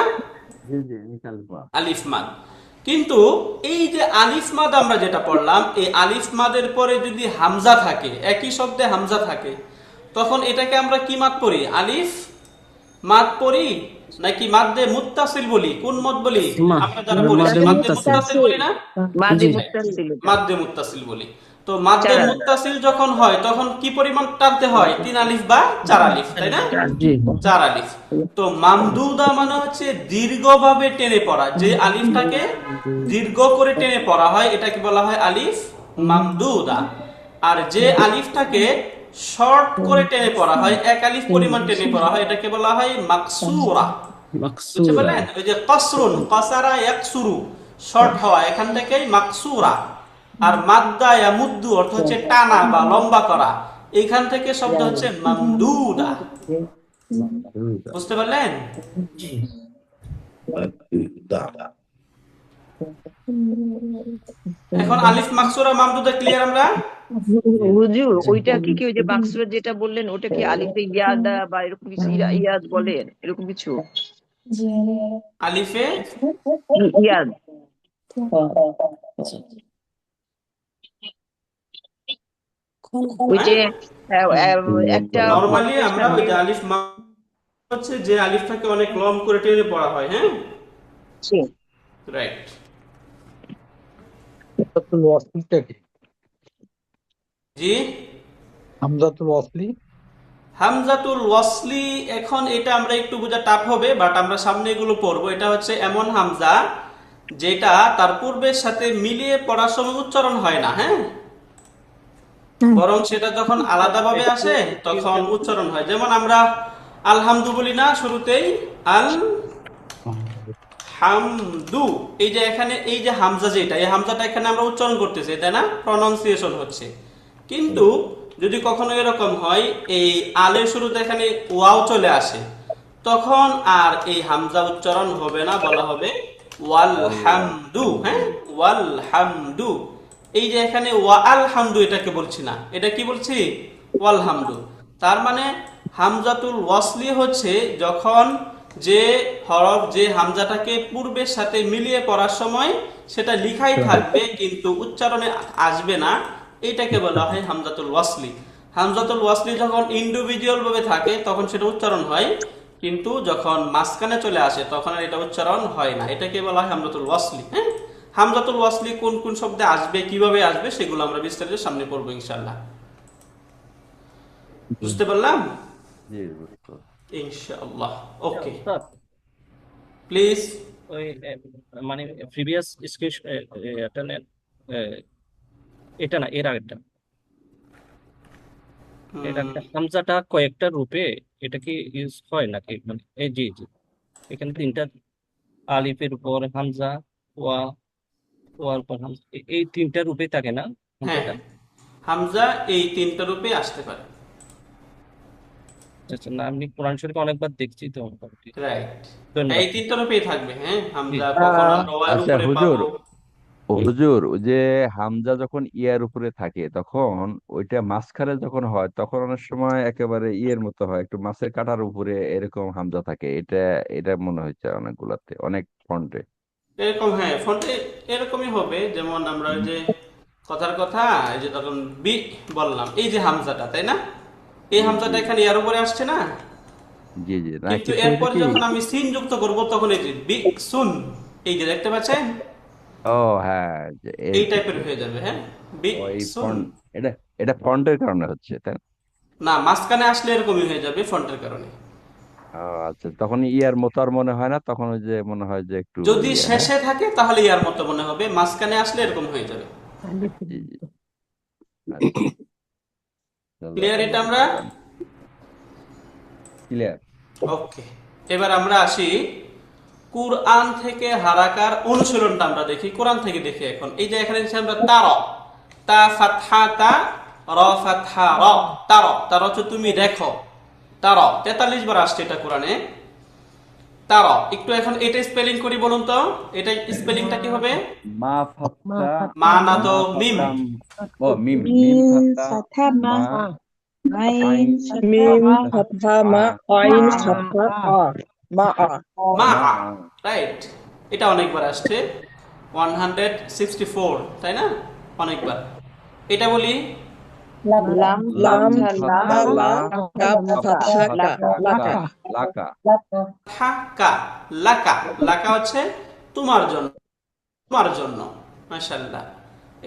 আলিফ মাদ। কিন্তু এই যে আলিফ মাদ আমরা যেটা পড়লাম, এই আলিফ মাদের পরে যদি হামজা থাকে, একই শব্দে হামজা থাকে, তখন এটাকে আমরা কি মাদ পড়ি, আলিফ মাদ পড়ি নাকি মাদ্দে মুত্তাসিল বলি, কোন মত বলি? মা আমরা যারা বলি মাদ্দে মাদ্দে মুত্তাসিল। মুত্তাসিল বলি না? মাদি জি মুত্তাসিল এটা। মাদ্দে মুত্তাসিল বলি। তো মাদ্দে চার মুত্তাসিল যখন হয় তখন কি পরিমাণ টানতে হয়? 3 আলিফ বা 4 আলিফ, তাই না? জি 4 আলিফ। তো মামদুদা মানে হচ্ছে দীর্ঘভাবে টেনে পড়া, যে আলিফটাকে দীর্ঘ করে টেনে পড়া হয় এটাকে বলা হয় আলিফ মামদুদা। আর যে আলিফটাকে শর্ট করে টেনে পড়া হয়, এক আলিফ পরিমাণ টেনে পড়া হয়, এটাকে বলা হয় মাকসুরা। বুঝতে মাকসুরা। পারলেন? ওই যে কসরুন, কসারা ইয়াকসুরু, শর্ট হওয়া, এখান থেকেই মাকসুরা। আর মাদ্দা ইয়ামুদ্দু অর্থ হচ্ছে টানা বা লম্বা করা, এইখান থেকে শব্দ হচ্ছে মামদুদা। বুঝতে পারলেন? এখন আলিফ মাকসুরা মামদুদা ক্লিয়ার আমরা? হুজুর, ওইটা কি কি ওই যে মাকসুরা যেটা বললেন ওটা কি আলিফে ইয়াদা বা এরকম কিছু ইয়াদ বলেন এরকম কিছু? আলিফে ইয়াদ ওই যে একটা নরমালি হরফের আমরা ওই সাথে যে আলিফ হচ্ছে যে আলিফটাকে অনেক লং করে টেনে পড়া হয়, হ্যাঁ, জি। রাইট। হামজাতুল ওয়াসলিটা কি? জি, হামজাতুল ওয়াসলি। হামজাতুল ওয়াসলি, এখন এটা আমরা একটু বোঝা টাফ হবে, বাট আমরা সামনে এগুলো পড়বো। এটা হচ্ছে এমন হামজা যেটা তার পূর্বের সাথে মিলিয়ে পড়ার সময় উচ্চারণ হয় না, হ্যাঁ, বরং সেটা যখন আলাদাভাবে আসে তখন উচ্চারণ হয়। যেমন আমরা আলহামদু বলি না শুরুতেই, আল হামদু, এই যে এখানে এই যে হামজা, যেটা এই হামজাটা এখানে আমরা উচ্চারণ করতেছি, তাই না, প্রনাউন্সিয়েশন হচ্ছে। কিন্তু যদি কখনো এরকম হয় এই আলের শুরুতে এখানে ওয়াও চলে আসে, তখন আর এই হামজা উচ্চারণ হবে না, বলা হবে ওয়াল হামদু। হ্যাঁ, ওয়াল হামদু। এই যে এখানে ওয়া আল হামদু, এটাকে বলছি না, এটা কি বলছি? ওয়াল হামদু। তার মানে হামজাতুল ওয়াসলি হচ্ছে যখন যে হরফ, যে হামজাটাকে পূর্বের সাথে মিলিয়ে পড়ার সময় সেটা লিখাই থাকবে কিন্তু উচ্চারণে আসবে না, এইটাকে বলা হয় হামজাতুল ওয়াসলি। হামজাতুল ওয়াসলি যখন ইন্ডিভিজুয়াল ভাবে থাকে তখন সেটা উচ্চারণ হয়, কিন্তু যখন মাঝখানে চলে আসে তখন আর এটা উচ্চারণ হয় না, এটাকে বলা হয় হামজাতুল ওয়াসলি। হ্যাঁ, হামজাতুল ওয়াসলি কোন কোন শব্দে আসবে, কিভাবে আসবে, সেগুলো আমরা বিস্তারিত সামনে পড়বো ইনশাআল্লাহ। বুঝতে পারলাম? ইনশাআল্লাহ। ওকে, স্যার, প্লিজ। ওই মানে প্রিভিয়াস স্কেচ এটা না, এর আগেরটা, এর আগেরটা হামজাটা কয়েকটা রূপে এটা কি ইউজ হয় নাকি? মানে এই জি জি, এখানে তিনটা আলিফের উপর হামজা, ওয়া, ওয়ার উপর হামজা, এই তিনটা রূপে থাকে না হ্যাঁ, হামজাটা? হামজা এই তিনটা রূপে আসতে পারে। আচ্ছা না, আমি কোরআন শরীফে অনেকবার দেখছি তো মোটামুটি। রাইট, এই ধন্যবাদ। তিনটা রূপেই থাকবে। হ্যাঁ, জি। হামজা কখনো আমরা ওয়ার আচ্ছা উপরে হুজুর, পাবো। হুজুর ওই যে হামজা যখন ইয়ার উপরে থাকে তখন ওইটা মাঝখানে যখন হয় তখন অনেক সময় একেবারে ইয়ের মতো হয়, একটু মাছের কাঁটার উপরে এরকম হামজা থাকে। এটা এটা মনে হচ্ছে অনেকগুলাতে, অনেক ফন্টে। এরকম, হ্যাঁ, ফন্টে এরকমই হবে। যেমন আমরা ওই যে কথার কথা, এই যে তখন বি বললাম, এই যে হামজাটা, তাই না, এই জি জি হামজাটা এখানে ইয়ার উপরে আসছে না, জি জি না, কিন্তু কিছু হইলে এরপর কি, যখন আমি সিন যুক্ত করব তখন এই যে বি সুন, এই যে দেখতে পাচ্ছেন, ও হ্যাঁ, যে এই এইটা টাইপের হয়ে যাবে। হ্যাঁ, বি ওই সুন। ফন্ট, এটা এটা ফন্টের কারণে হচ্ছে, তাই না? না, মাঝখানে আসলে এরকমই হয়ে যাবে ফন্টের কারণে। ও আচ্ছা, তখন ইয়ার মতো আর মনে হয় না, তখন ওই যে মনে হয় যে একটু যদি ইয়ে। হ্যাঁ শেষে থাকে তাহলে ইয়ার মতো মনে হবে, মাঝখানে আসলে এরকম হয়ে যাবে। জি জি আচ্ছা, ক্লিয়ার এটা আমরা? ক্লিয়ার। ওকে, এবার আমরা আসি কুরআন থেকে হারাকার অনুশীলনটা আমরা দেখি, কোরআন থেকে দেখি। এখন এই যে এখানে দিচ্ছি আমরা তার, তা ফাতহা তা, র ফাতহা র, তার, তার হচ্ছে তুমি দেখো, তার 43 বার আসছে এটা কোরআনে, তার। একটু এখন এটা স্পেলিং করি, বলুন তো এটা স্পেলিংটা কি হবে? মা ফাত্তা, মা না তো মা মিম। ফাত্তা, ও মিম, মিম ফাত্তা মা, আইন মিম ফাত্তা ফাতহা আ, মা, আইন মা ফাতহা আ, মা আ। মা, মা। রাইট, এটা অনেকবার আসছে, 164, তাই না, অনেকবার। এটা বলি লাম লাম ফাথা লা ফাথা লা কাপ ফাথা কা লাকা লাকা লাকা লাকা লাকা লাকা হচ্ছে তোমার জন্য, তোমার জন্য। মাশাআল্লাহ,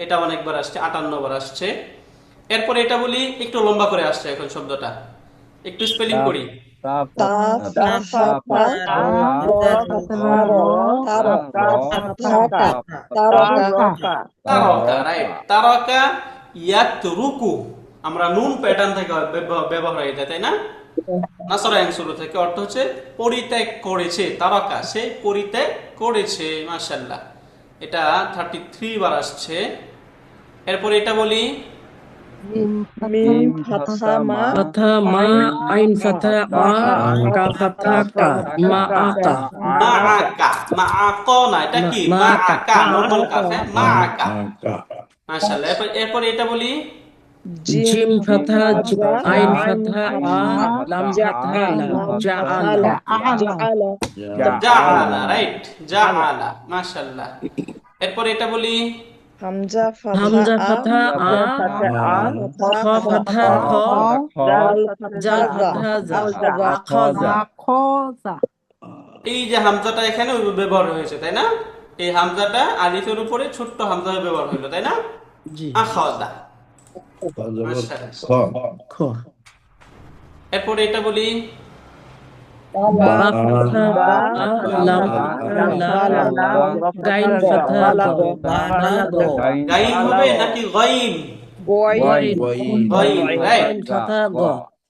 এটা অনেকবার আসছে, 58 বার আসছে। এরপরে এটা বলি, একটু লম্বা করে আসছে এখন শব্দটা, একটু স্পেলিং করি। তা তা ফা ফা ফা তারকা তারকা তারকা, রাইট। তারকা ইয়াতরুকু, আমরা নুন প্যাটার্ন থেকে ব্যবহার হয়ে যায়, তাই না? নাসরায়ান শুরু থেকে অর্থ হচ্ছে পরিত্যাগ করেছে। তারকা, সে পরিত্যাগ করেছে। মাশাআল্লাহ, এটা 33 বার আসছে। এরপর এটা বলি, মিম ফাথা মা ফাথা মা আইন ফাথা আ কা ফাথা কা মা আকা মাআকা। মাআকা না, এটা কি? মাআকা, নরমাল কাফ, হ্যাঁ, মাআকা। মাশাআল্লাহ। এরপর এটা বলি, জিম ফাথা আইন ফাথা আ লাম ফাথা লা জাআলা জাআলা জাআলা, রাইট, জাআলা। মাশাআল্লাহ। এরপর এটা বলি, হামজা হামজা ফাথা ফাথা আ খ ফাথা খ জাল জাল ফাথা ফাথা জা খোজা খাজা এই যে হামজাটা এখানে ব্যবহার হয়েছে, তাই না? এই হামজাটা আলিফের উপরে ছোট্ট হামজা ব্যবহার হলো, তাই না? জি আখাযা। মাশাআল্লাহ। খ এরপর এটা বলি, বা ফাথা বা লাম ফাথা লা গাইন ফাথা গ বালাগ গাইন হবে নাকি গাইন? গাইন, রাইট। গাইন ফাথা গ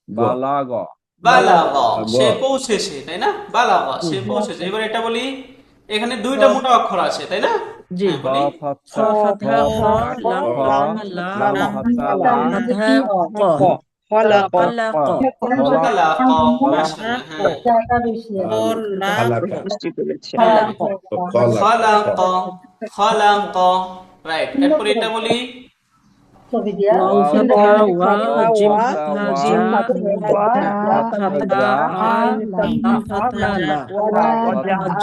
বালাগ বালাগা, সে পৌঁছেছে, তাই না? বালাগা, সে পৌঁছেছে। এবার এটা বলি, এখানে দুইটা মোটা অক্ষর আছে, তাই না? জি হ্যাঁ, বলি, খ ফাথা খ লাম ফাথা লা ফাথা ক খলাক খালাক খালাকা। মাশাআল্লাহ, হ্যাঁ। বুঝতে পেরেছি। খালাকা, খালাকা, রাইট। এরপর এটা বলি, ওয়াও ফাথা ওয়া জিম ফাথা জা ফাথা আ লাম ফাথা লা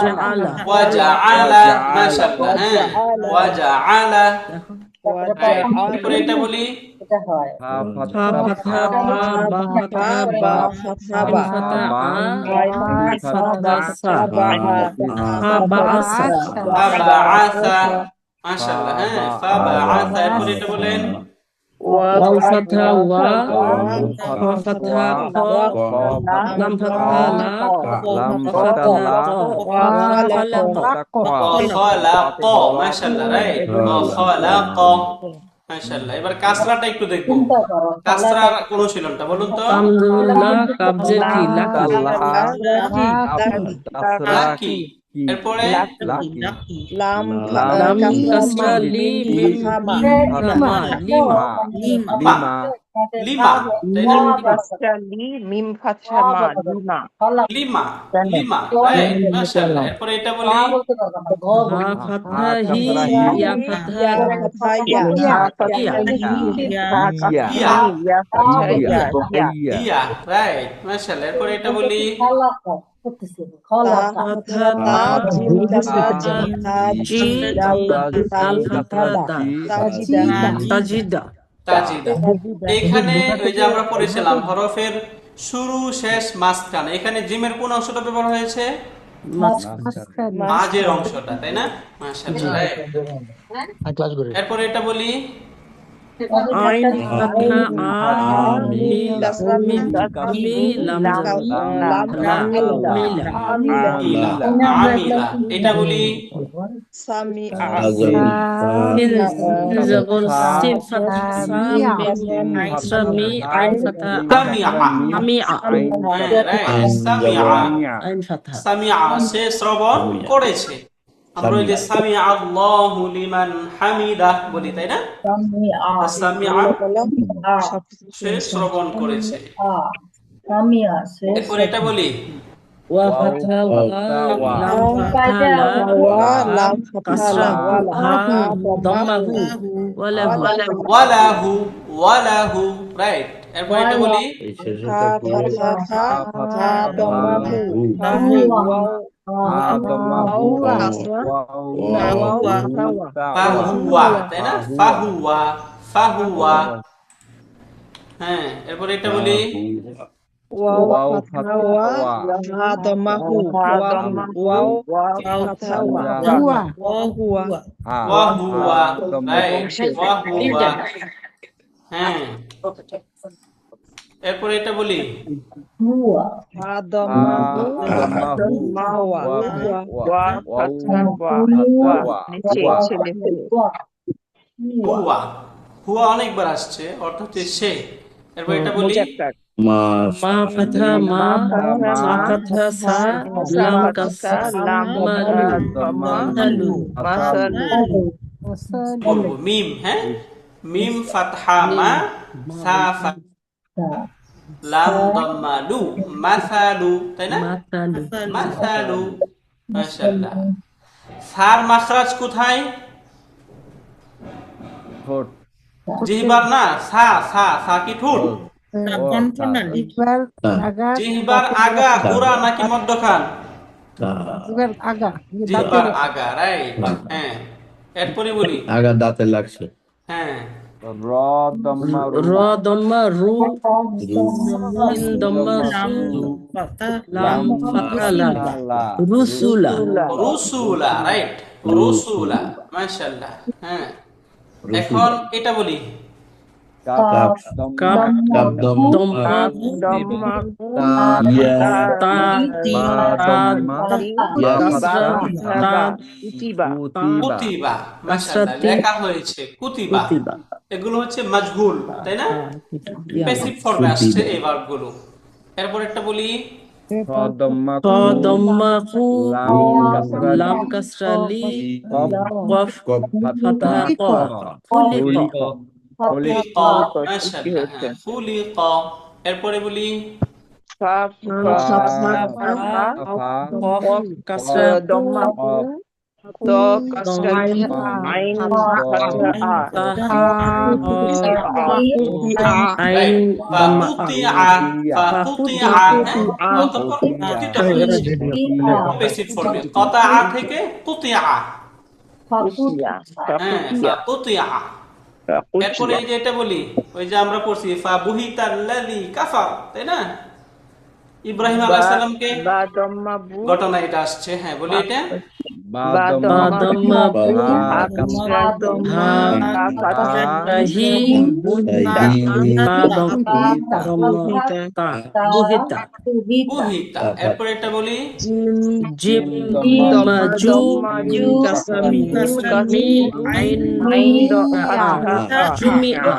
জাআলা ওয়াজাআলা। মাশাআল্লাহ, হ্যাঁ, ওয়াজাআলা, রাইট। এরপর এটা বলি, ফা ফাথা ফা বা ফাথা বা আইন ফাথা আ ফাথা সা ফা বা আসা ফাবাআসা। মাশাআল্লাহ, হ্যাঁ, ফাবাআসা। এরপর এটা বলেন, ওয়াও ফাথা ওয়া খ ফাথা খ লাম ফাথা লা ফাথা ক খালাক খালাকা। মাশাআল্লাহ, রাইট, খালাকা। মাশাআল্লাহ। এবার কাসরাটা একটু দেখবো, কাসরার অনুশীলনটা বলুন তো। আলহামদুলিল্লাহ কাবজে কি লাকি। এরপরে লাম লাম কাসরা লি মিম মা লিমা লিমা, তাই না? মিম ফাথা মা লিমা লিমা, লিমা, রাইট। মাশাআল্লাহ। এরপরে এটা বলি, হা ফাথা হি ইয়া ফাথা ইয়া, ইয়া, রাইট। মাশাআল্লাহ। এরপরে এটা বলি, ফাথা তা জিম কাসরা জি দাল ফাথা দা তাজিদা তাজিদা। এখানে ওই যে আমরা পড়েছিলাম হরফের শুরু, শেষ, মাঝখানে, এখানে জিমের কোন অংশটা ব্যবহার হয়েছে? মাঝের অংশটা, তাই না? মাশাআল্লাহ, রাইট। এরপরে এটা বলি, আইন ফাথা আ মিম লাম মিলা আমিলা, আমিলা। এটা বলি, সামিআ জবর সিন ফাথা সা মিম সামি আইন ফাথা সামিআ, আমিআ রাইট, সামিআ। আইন ফাথা সামিআ, সে শ্রবণ করেছে। আমরা ওই যে সামিআ আল্লাহু লিমান হামিদাহ বলি, তাই না? সামিআ, সে শ্রবণ করেছে। এরপর এটা বলি, ওয়া ফাথা ওয়া লাম ফাথা লা কাসরা হা দাম্মাহু ওয়ালাহু, ওয়ালাহু, রাইট। এরপর এটা বলি, ফাহুয়া, তাই না? ফাহুয়া, ফাহুয়া। হ্যাঁ, এরপরে এটা বলি ওয়াও ওয়াও ফাতহা ফাতহা ওয়া, ওয়া, হা দম্মা হু, হা ওয়া দম্মা হু, ওয়াও ওয়া ফাতহা ওয়া, হামজা হুয়া ওয়া হুয়া, হা ওয়া হা হুয়া, দম্মা রাইট, শেষ। ওয়া হুয়া। হ্যাঁ, এরপরে এটা বলি হা হা দম্মা হু, দম্মা হু, মা ওয়া ওয়া ওয়া ওয়া, ওয়া ওয়াও ফাতহা ওয়া, ফাতহা ওয়া ওয়া, নিচে ওয়া ছেলে ফেলে হুয়া। হুয়া অনেকবার আসছে, অর্থ হচ্ছে সে। এরপর এটা বলি মুজাক্কার। মাস মা ফাতহা মা, মা ফাতহা সা মা, ফাতহা সা, সা লাম ফাতহা লাম, কাসরা দম্মা মালু, মাসালু, বলবো মিম, হ্যাঁ, মিম ফাতহা মা, সা লাম দম্মা লু, মাসালু, তাই না? মাতালু, মাসালু, মাশাআল্লাহ। সার মাখরাজ কোথায়? ঠোঁট, জিহবার না, সা সা সা কি ঠোঁট? ও ও থা, জিহ্বার হ্যাঁ, আগা, জিহবার আগা, গোড়া নাকি মধ্যখান? জিহ্বার আগা, জিহবার দাঁতের আগা, রাইট। হ্যাঁ, এরপরে বলি আগা দাঁতে লাগছে। হ্যাঁ, র দম্মা রু, র দম্মা রু, রু, সিন দম্মা সু, লাম লাম ফাতহা লা, ফাতহা লা, রুসুলা, রুসুলা, রাইট, রুসুলা, মাশাআল্লাহ। হ্যাঁ, এখন এটা বলি কাপ কাপ, কাপ কাপ দম্মা দম্মা দম্মা হু, তা ইয়া, তা, তিন মা তা দম্মা ইয়া কাসরা ফাতহা তা, ইতিবা, কুতিবা, কুতিবা, কাসরা মাশাআল্লাহ, তি, লেখা হয়েছে কুতিবা। কুতিবা। এগুলো হচ্ছে মাজহুল, তাই না? প্যাসিভ ফর্মে আসছে এই ভার্বগুলো। এরপর একটা বলি খ দম্মা খ খু, দম্মা খু, লাম কাসরা লাম লি, কাসরা লি, কফ কফ কপ, ফাতহা ক, ফুলিক, ফুলিক, ফুলিক, খুলিকা, কি মাশাআল্লাহ, হয়েছে? হ্যাঁ, খুলিকা। এরপরে বলি ফা ফা ফাতহা ফা কফ কফ কাসরা তু, দম্মা হু, ত কাসরা তি, আইন ফাতহা আ, তাহা আইন রাইট, দম্মা আ, ফাকুতিয়া, ফাকুতিয়া, হ্যাঁ, অতঃপর কুতিটা হয়েছে প্যাসিভ ফর্মে, কতা থেকে কুতিয়া, কুতিয়া, হ্যাঁ, ফাকুতিয়া, ফাকুতিয়া। এরপরে কুতিয়া, এই যে এটা বলি, ওই যে আমরা পড়ছি ফাবুহিতাল্লাযী কাফার, তাই না? ইব্রাহিম বা আলাইহিস সালামকে বা দম্মা বু, ঘটনা এটা আসছে, হ্যাঁ, বলি এটা বা বা দম্মা দম্মা দম্মা বু, বু, হা কাসরা হি, হা তা ফাতহা রাহি, বুহিতা, তা দম্মা তা, বুহিতা, বুহিতা। এরপরে এটা বলি জিম জিম দম্মা জু, দম্মা জু, মিম কাসমি, মি আইন আইন আ, ফাতহা আ, জুমি আ,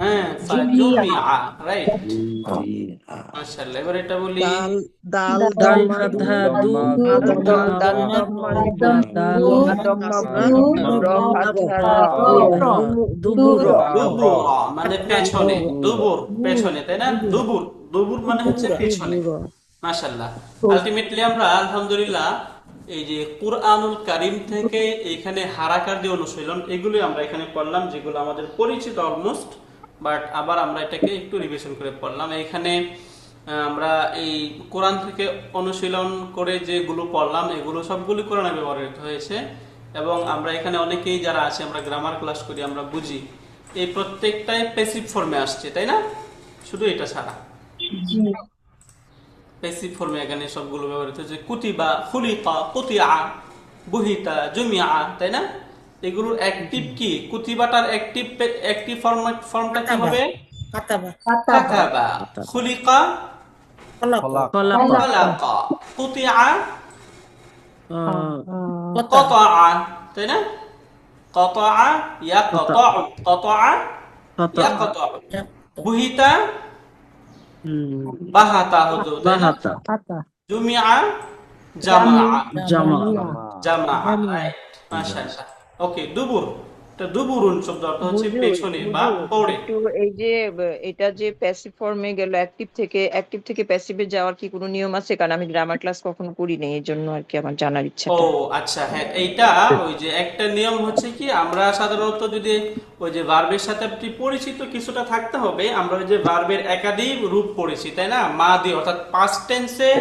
হ্যাঁ, ফাজুমিআ, রাইট, জুমিআ, মাশাআল্লাহ। এবার এটা বলি দাল দাল দাল দম্মা ফাতহা দু, দাল দম্মা দাল দু, হা দম্মা বু, র ফাতহা র, দুবুর, দুবুর, মানে পেছনে, দুবুর পেছনে, তাই না? দুবুর, দুবুর মানে হচ্ছে পেছনে, মাশাআল্লাহ। আলটিমেটলি আমরা আলহামদুলিল্লাহ এই যে কুরআনুল কারীম থেকে এখানে হারাকার যে অনুশীলন, এগুলোই আমরা এখানে পড়লাম, যেগুলো আমাদের পরিচিত অলমোস্ট, বাট আবার আমরা এটাকে একটু রিভিশন করে পড়লাম। এখানে আমরা এই কোরআন থেকে অনুশীলন করে যেগুলো পড়লাম, এগুলো সবগুলো কোরআনে ব্যবহৃত হয়েছে, এবং আমরা এখানে অনেকেই যারা আছে, আমরা গ্রামার ক্লাস করি, আমরা বুঝি এই প্রত্যেকটাই প্যাসিভ ফর্মে আসছে, তাই না? শুধু এটা ছাড়া প্যাসিভ ফর্মে এখানে সবগুলো ব্যবহৃত হচ্ছে। কুতিবা, খুলিকা, কুতিয়া, বুহিতা, জুমিআ, তাই না? এগুলোর অ্যাক্টিভ কি? কুতিবাটার অ্যাক্টিভ ফর্মটা কি হবে? কাতাবা। খুলিকা, খলাক, খালাকা। কুতিয়া, আ, কাতাআ, তাই না? কাতাআ, ইয়াকাতাউ, কাতাআ, ফাতা, ইয়াকাতাউ। বুহিতা, বাহাতা হতো, তাই না? বাহাতা, জুমিআ, জামাআ, জামা, জামাআ, রাইট, মাশাআল্লাহ। ওকে, দুবুর, এটা দুবুরুন শব্দ অর্থ হচ্ছে পেছনে বা পড়ে। একটু এই যে এটা যে প্যাসিভ ফর্মে গেল, অ্যাক্টিভ থেকে প্যাসিভে যাওয়ার কি কোনো নিয়ম আছে? কারণ আমি গ্রামার ক্লাস কখনো করি নাই, এই জন্য আর কি আমার জানার ও ইচ্ছাটা। আচ্ছা, হ্যাঁ, এইটা ওই যে একটা নিয়ম হচ্ছে কি, আমরা সাধারণত যদি ওই যে ভার্বের সাথে আপনি পরিচিত কিছুটা থাকতে হবে, আমরা ওই যে ভার্বের একাধিক রূপ পড়েছি, তাই না? মাদি অর্থাৎ পাস্ট টেন্সে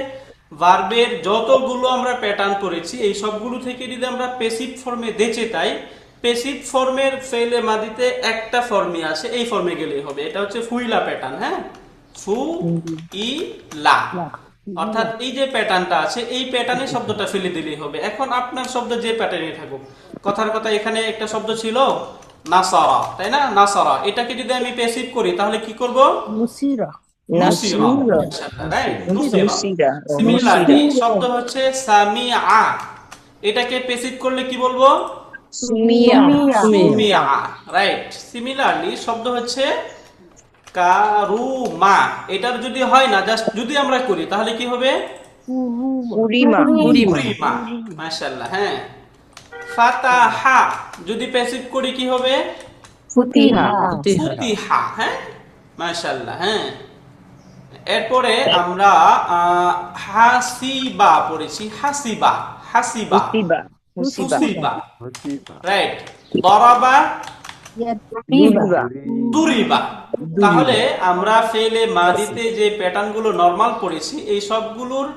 ভার্বের যতগুলো আমরা প্যাটার্ন পড়েছি, এই সবগুলো থেকে যদি আমরা প্যাসিভ ফর্মে দেখতে চাই, পেসিভ ফর্মের ফেলে মাদিতে একটা ফর্মই আছে, এই ফর্মে গেলেই হবে। এটা হচ্ছে ফুইলা প্যাটার্ন, হ্যাঁ, ফু ই লা, অর্থাৎ এই যে প্যাটার্নটা আছে এই প্যাটার্নে শব্দটা ফেলে দিলেই হবে। এখন আপনার শব্দ যে প্যাটার্নে থাকুক, কথার কথা এখানে একটা শব্দ ছিল নাসারা, তাই না, নাসারা, এটাকে যদি আমি প্যাসিভ করি তাহলে কি করব? মুসিরা নুসিরা, রাইট, নুসিরা। সিমিলারলি শব্দ হচ্ছে সামিআ, এটাকে প্যাসিভ করলে কি বলবো? সুমিয়া সুমিয়া, রাইট। সিমিলারলি শব্দ হচ্ছে কারুমা, এটার যদি হয় না, জাস্ট যদি আমরা করি তাহলে কি হবে? উরিমা উরিমা, মাশাআল্লাহ, হ্যাঁ। ফাতাহা যদি প্যাসিভ করি কি হবে? ফুতিহা ফুতিহা, হ্যাঁ, মাশাআল্লাহ, হ্যাঁ। এরপরে আমরা হাসিবা পড়েছি, হাসিবা, হাসিবা, মুসিবা মুসিবা মুসিবা, রাইট। দরাবা, দুরবা দুরিবা। তাহলে আমরা ফেলে মাদিতে যে প্যাটার্ন গুলো নরমাল পড়েছি এই সবগুলোর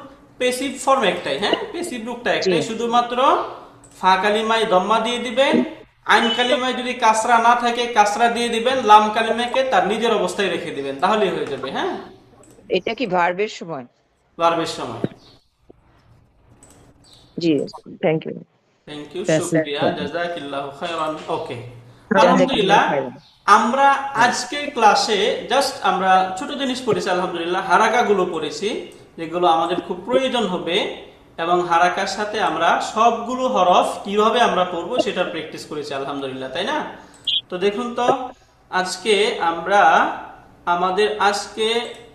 পেসিভ ফর্ম একটাই, হ্যাঁ, পেসিভ রূপটা একটাই, শুধুমাত্র ফা কালিমায় দম্মা দিয়ে দিবেন, আইন কালিমায় যদি কাসরা না থাকে কাসরা দিয়ে দিবেন, লাম কালিমাকে তার নিজের অবস্থায় রেখে দিবেন, তাহলেই হয়ে যাবে, হ্যাঁ। এটা কি ভার্বের সময়? ভার্বের সময়। জি, থ্যাংক ইউ। থ্যাংক ইউ, শুকরিয়া, জাযাকিল্লাহু খায়রান। ওকে, আলহামদুলিল্লাহ, আমরা আজকের ক্লাসে জাস্ট আমরা ছোট জিনিস পড়েছি, আলহামদুলিল্লাহ, হারাকা গুলো পড়েছি যেগুলো আমাদের খুব প্রয়োজন হবে, এবং হারাকার সাথে আমরা সবগুলো হরফ কিভাবে আমরা পড়বো সেটা প্র্যাকটিস করেছি, আলহামদুলিল্লাহ, তাই না? তো দেখুন তো আজকে আমরা আজকে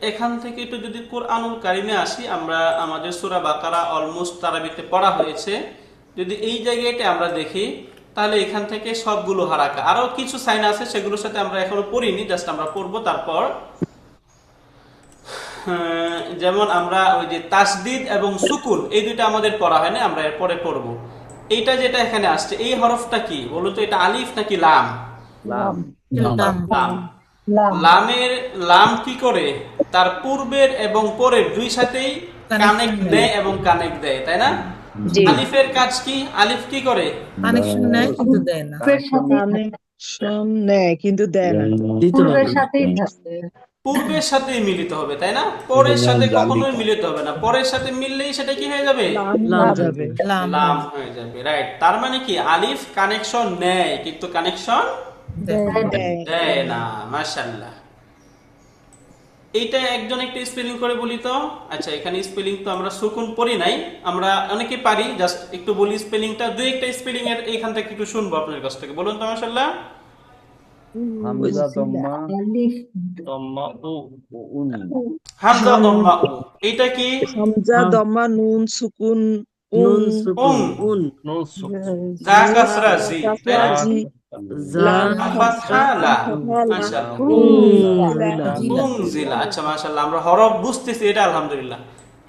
এখান থেকে একটু যদি কোরআনুল কারিমে আসি, আমরা আমাদের সূরা বাকারা অলমোস্ট তারাবিতে পড়া হয়েছে। যদি এই জায়গাটা আমরা দেখি তাহলে এখান থেকে সবগুলো হারাকা, আরো কিছু সাইন আছে সেগুলোর সাথে আমরা এখনো পড়িনি, জাস্ট আমরা পড়বো। তারপর যেমন আমরা ওই যে তাসদিদ এবং সুকুন এই দুইটা আমাদের পড়া হয়নি, আমরা এরপরে পড়বো। এইটা যেটা এখানে আসছে এই হরফটা কি বলো তো? এটা আলিফ নাকি লাম? লাম। লাম। লাম কি করে তার পূর্বের এবং পরের দুই সাথেই কানেক্ট দেয় এবং কানেক্ট দেয়, তাই না? আলিফের কাজ কি? আলিফ কি করে? কানেকশন নেয় কিন্তু দেয় না। কানেকশন নেয় কিন্তু দেয় না। পূর্বের সাথেই থাকে। পূর্বের সাথে মিলিত হবে, তাই না? পরের সাথে কখনোই মিলিত হবে না। পরের সাথে মিললেই সেটা কি হয়ে যাবে? লাম হয়ে যাবে, রাইট। তার মানে কি আলিফ কানেকশন নেয় কিন্তু কানেকশন দেয় না। মাশাআল্লাহ। এইটা একজন একটা স্পেলিং করে বলি তো। আচ্ছা, এখানে স্পেলিং তো আমরা সুকুন পড়ি নাই, আমরা অনেকে পারি, জাস্ট একটু বলি স্পেলিংটা, দুই একটা স্পেলিং এর এইখান থেকে একটু শুনবো আপনার কাছ থেকে, বলুন তো। মাশাআল্লাহ। হামজা দম্মা দম্মা উ উন, হামজা দম্মা উ, এটা কি? হামজা দম্মা নুন সুকুন নুন উন সুকুন উন, নুন সুকুন জা কাসরা জি, তাই না? জি যা ফাতহা লা। মাশাআল্লাহ। উনজিলা, উনজিলা। আচ্ছা, মাশাআল্লাহ, আমরা হরফ বুঝতেছি, এটা আলহামদুলিল্লাহ।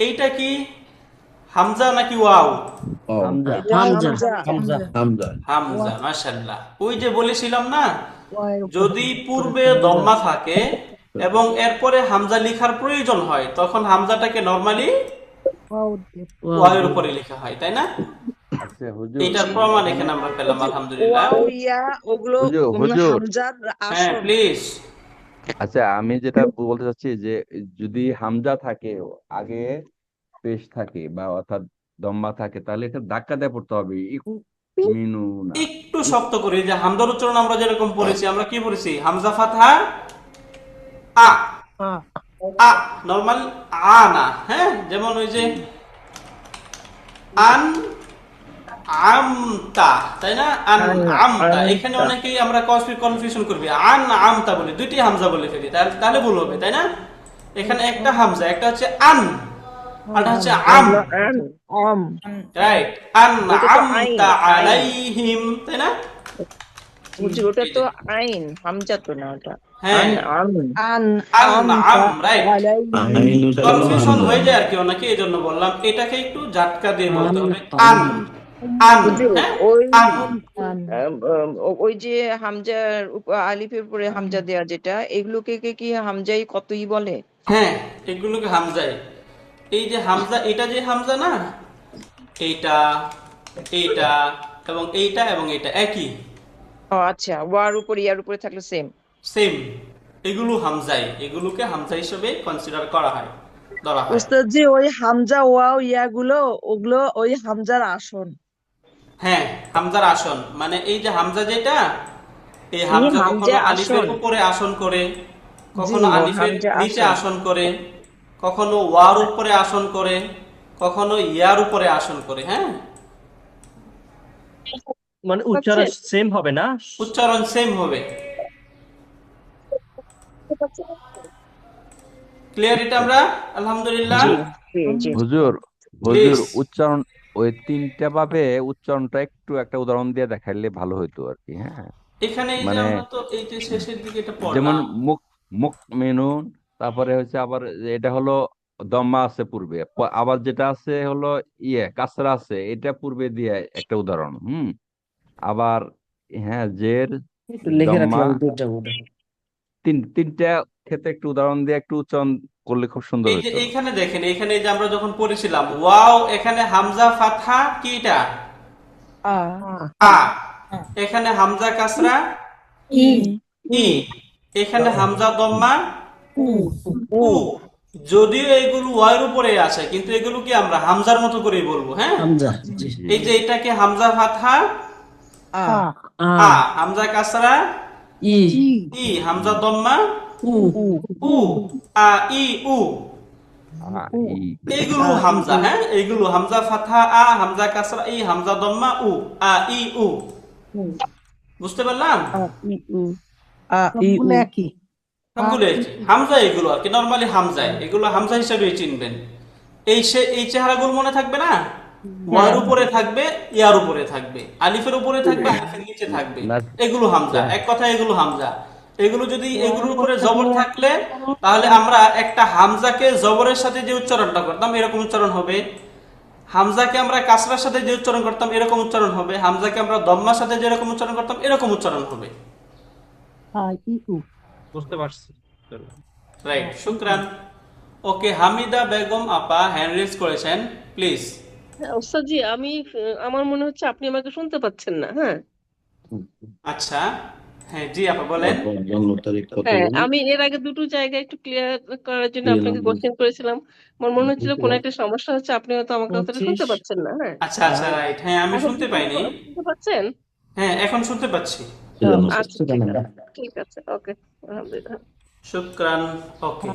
এইটা কি হামজা নাকি ওয়াও? হামজা। হামজা, হামজা হামজা হামজা, মাশাআল্লাহ। ওই যে বলেছিলাম না, যদি পূর্বে দম্মা থাকে এবং এরপরে হামজা লেখার প্রয়োজন হয় তখন হামজাটাকে নরমালি ওয়াওয়ের উপরে লেখা হয়, তাই না? আচ্ছা হুজুর, এটার প্রমাণ এখানে আমরা পেলাম, আলহামদুলিল্লাহ। ওয়াও ইয়া ওগুলো হুজুর। হামজার হ্যাঁ, আসল। প্লিজ। আচ্ছা আমি যেটা বলতে চাচ্ছি যে যদি হামজা থাকে আগে পেশ থাকে বা অর্থাৎ দম্মা থাকে তাহলে এটা ধাক্কা দিয়ে পড়তে হবে, মিনু না। একটু শক্ত করে, যে হামজার উচ্চারণ আমরা যেরকম পড়েছি, আমরা কি পড়েছি? হামজা ফাতহা আ, আ নরমাল আ না, হ্যাঁ। যেমন ওই যে আন আমতা, তাই না? আন আমতা, এখানে অনেকেই আমরা কনফিউশন করবি, আন আমতা বলি, দুইটি হামজা বলে ফেলি, তাহলে ভুল হবে, তাই না? এখানে একটা হামজা, একটা হচ্ছে আন আর একটা হচ্ছে আম, আম রাইট। আন ওটা তো আমতা আইন, আলাইহিম, তাই না? ওটা তো আইন, হামজা তো না ওটা। হ্যাঁ, আন আন আম, রাইট। আইনু কনফিউশন হয়ে যায় আর কি অনেকে, এই জন্য বললাম এটাকে একটু ঝাটকা দিয়ে বলতে হবে। আন, আন, হ্যাঁ, ওই আন। ওই যে হামজার আলিফের উপরে হামজা দেয়া যেটা, এগুলোকে কি হামজাই কতই বলে? হ্যাঁ, এগুলোকে হামজাই। এই যে হামজা, এটা যে হামজা না, এইটা, এইটা এবং এইটা এবং এইটা একই, ও আচ্ছা, ওয়ার উপর ইয়ার উপরে থাকলে সেম। সেম, এগুলো হামজাই, এগুলোকে হামজা হিসেবে কনসিডার করা হয়, ধরা হয়। উস্তাদ জি, ওই হামজা ওয়াও ইয়াগুলো ওগুলো ওই হামজার আসন। হ্যাঁ, হামজার আসন মানে এই যে হামজা যেটা, এই এই হামজা হামজা কখনো আলিফের আসন। উপরে আসন করে, জি, কখনো ও আলিফের হামজা নিচে আসন। আসন করে, কখনো ওয়ার উপরে আসন করে, কখনো ইয়ার উপরে আসন করে। হ্যাঁ, মানে বুঝতে উচ্চারণ পারছেন? সেম হবে না? উচ্চারণ সেম হবে। বুঝতে পারছেন? ক্লিয়ার এটা আমরা? আলহামদুলিল্লাহ। জি জি জি। হুজুর প্লিজ। হুজুর উচ্চারণ ওই তিনটা ভাবে উচ্চারণটা একটু একটা উদাহরণ দিয়ে দেখাইলে ভালো হতো আর কি। হ্যাঁ, এখানে এই যে মানে আমরা তো এই যে শেষের দিকে এটা যেমন পড়লাম। মুখ মুখ মেনুন, তারপরে হচ্ছে আবার এটা হলো দম্মা আছে পূর্বে, আবার যেটা আছে হলো কাসরা আছে, এটা পূর্বে দিয়ে একটা উদাহরণ। আবার হ্যাঁ, জের একটু লিখে দম্মা, রাখলাম দুইটা উদাহরণ। তিনটা ক্ষেত্রে একটু উদাহরণ দিয়ে একটু উচ্চারণ করলে খুব সুন্দর এই যে হতো। এইখানে দেখেন, এখানে এই যে আমরা যখন পড়েছিলাম ওয়াও, এখানে হামজা ফাতহা কি এটা? আ আ। এখানে হামজা কাসরা ই ই। এখানে হামজা দম্মা উ উ। যদিও এগুলো ওয়ার উপরে আছে, কিন্তু এগুলো কি আমরা হামজার মতো করেই বলবো। হ্যাঁ, হামজা, জি। জি এই যে এটাকে হামজা ফাতহা আ আ আ, আ, হামজা কাসরা ই, ই ই, হামজা দম্মা উ, উ উ, আ ই উ। আ উ ই এইগুলো আ ই হামজা। উ হ্যাঁ, এইগুলো হামজা ফাতহা আ, হামজা কাসরা ই, হামজা দম্মা উ, আ ই উ। উ বুঝতে পারলাম? আ ই উ আ ই সবগুলো উ একই। আ সবগুলো একই হামজা, এগুলো আর কি নর্মালি হামজায়, এগুলো হামজা হিসেবে চিনবেন। এই চেহারাগুলো মনে থাকবে না? হ্যাঁ ওয়ার উপরে থাকবে, ইয়ার উপরে থাকবে, আলিফের উপরে থাকবে, আলিফের নিচে থাকবে, না, এগুলো হামজা। এক কথায় এগুলো হামজা। এগুলো যদি এগুলোর উপরে জবর থাকলে, তাহলে আমরা একটা হামজাকে জবরের সাথে যে উচ্চারণটা করতাম এরকম উচ্চারণ হবে। হামজাকে আমরা কাসরার সাথে যে উচ্চারণ করতাম এরকম উচ্চারণ হবে। হামজাকে আমরা দম্মার সাথে যেরকম উচ্চারণ করতাম এরকম উচ্চারণ হবে। আ ই উ বুঝতে পারছি। রাইট, শুকরান। ওকে, হামিদা বেগম আপা হ্যান্ড রেজ করেছেন, প্লিজ। হ্যাঁ, ওস্তাদ জি, আমার মনে হচ্ছে আপনি আমাকে শুনতে পাচ্ছেন না। হ্যাঁ আচ্ছা, হ্যাঁ জি আপা বলেন। জন্ম তারিখ কত হ্যাঁ, বলুন? আমি এর আগে দুটো জায়গায় একটু ক্লিয়ার করার জন্য এই আপনাকে নম্বর কোশ্চেন করেছিলাম। আমার মনে হচ্ছিল বুঝতে কোনো পারছি। একটা সমস্যা হচ্ছে, আপনি হয়তো আমার কথাটা 25 শুনতে পাচ্ছেন না। হ্যাঁ, আচ্ছা আচ্ছা, রাইট, হ্যাঁ আমি এখন শুনতে পাইনি। শুনতে পাচ্ছেন? হ্যাঁ, এখন শুনতে পাচ্ছি। সেজন্য আচ্ছা, ঠিক আছে, ঠিক আছে, ওকে, আলহামদুলিল্লাহ। শুকরান। ওকে,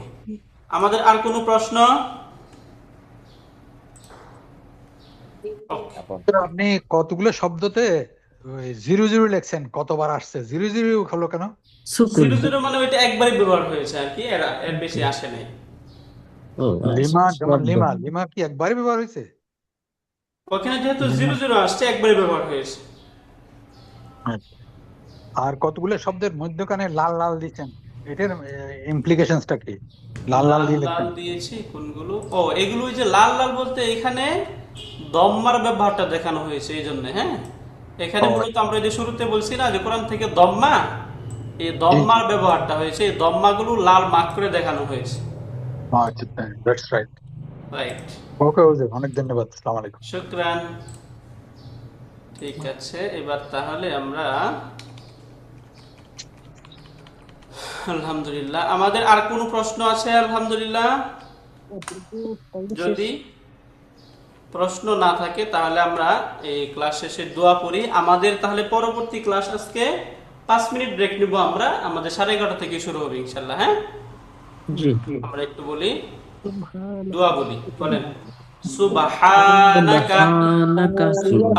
আমাদের আর কোনো প্রশ্ন? ওকে, আপনি কতগুলো শব্দতে জিরো জিরো লেখছেন, কতবার আসছে জিরো জিরো হলো কেন? সুকুন। 00 মানে ওইটা একবারই ব্যবহার হয়েছে আর কি, এর বেশি আসে নাই। ও লিমা, যেমন শব্দ। লিমা কি একবারই ব্যবহার হয়েছে? ওখানে যেহেতু লিমা 00 আসছে একবারই ব্যবহার হয়েছে। আচ্ছা। আর কতগুলো শব্দের মধ্যখানে লাল লাল দিচ্ছেন, এটার ইমপ্লিকেশনসটা কি? লাল লাল লাল দিয়ে লাল লিখছেন। দিয়েছি কোনগুলো? ও, এগুলো ওই যে লাল লাল বলতে এখানে দম্মার ব্যবহারটা দেখানো হয়েছে এই জন্য। হ্যাঁ, এখানে ও মূলত আমরা যে শুরুতে বলছি না যে কোরআন থেকে দম্মা, এই জি জি, দম্মার ব্যবহারটা হয়েছে, এই দম্মাগুলো লাল মার্ক করে দেখানো হয়েছে। আচ্ছা, দ্যাটস রাইট। রাইট, ওকে হুজুর, অনেক ধন্যবাদ। আসসালামু আলাইকুম। শুকরান। ঠিক আছে, এবার তাহলে আমরা আলহামদুলিল্লাহ, আমাদের আর কোনো প্রশ্ন আছে? আলহামদুলিল্লাহ, যদি প্রশ্ন না থাকে তাহলে আমরা এই ক্লাস শেষে দোয়া করি। আমাদের তাহলে পরবর্তী ক্লাস আজকে 5 মিনিট ব্রেক নিব আমরা, আমাদের 11:30 থেকে শুরু হবে ইনশাল্লাহ। হ্যাঁ, জি। আমরা একটু বলি, দোয়া বলি, বলেন সুবহানাকা সুবহানাকা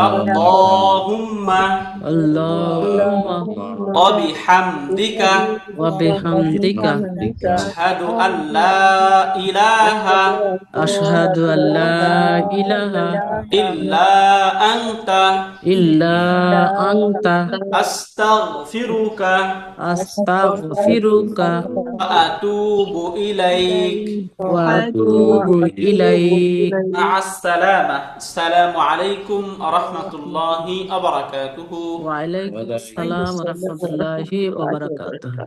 আল্লাহুম্মা আল্লাহুম্মা ওয়া বিহামদিকা ওয়া বিহামদিকা আশহাদু আল লা ইলাহা আশহাদু আল্লা ইলাহা ইল্লা আনতা ইল্লা আনতা আস্তাগফিরুকা আস্তাগফিরুকা ওয়া আতুবু ইলাইক। ওয়া আতুবু ইলাইক। মা'আস সালামা। আসসালামু আলাইকুম ওয়া রাহমাতুল্লাহি ওয়া বারাকাতুহু। ওয়া আলাইকুম আসসালাম ওয়া রাহমাতুল্লাহি ওয়া বারাকাতুহু।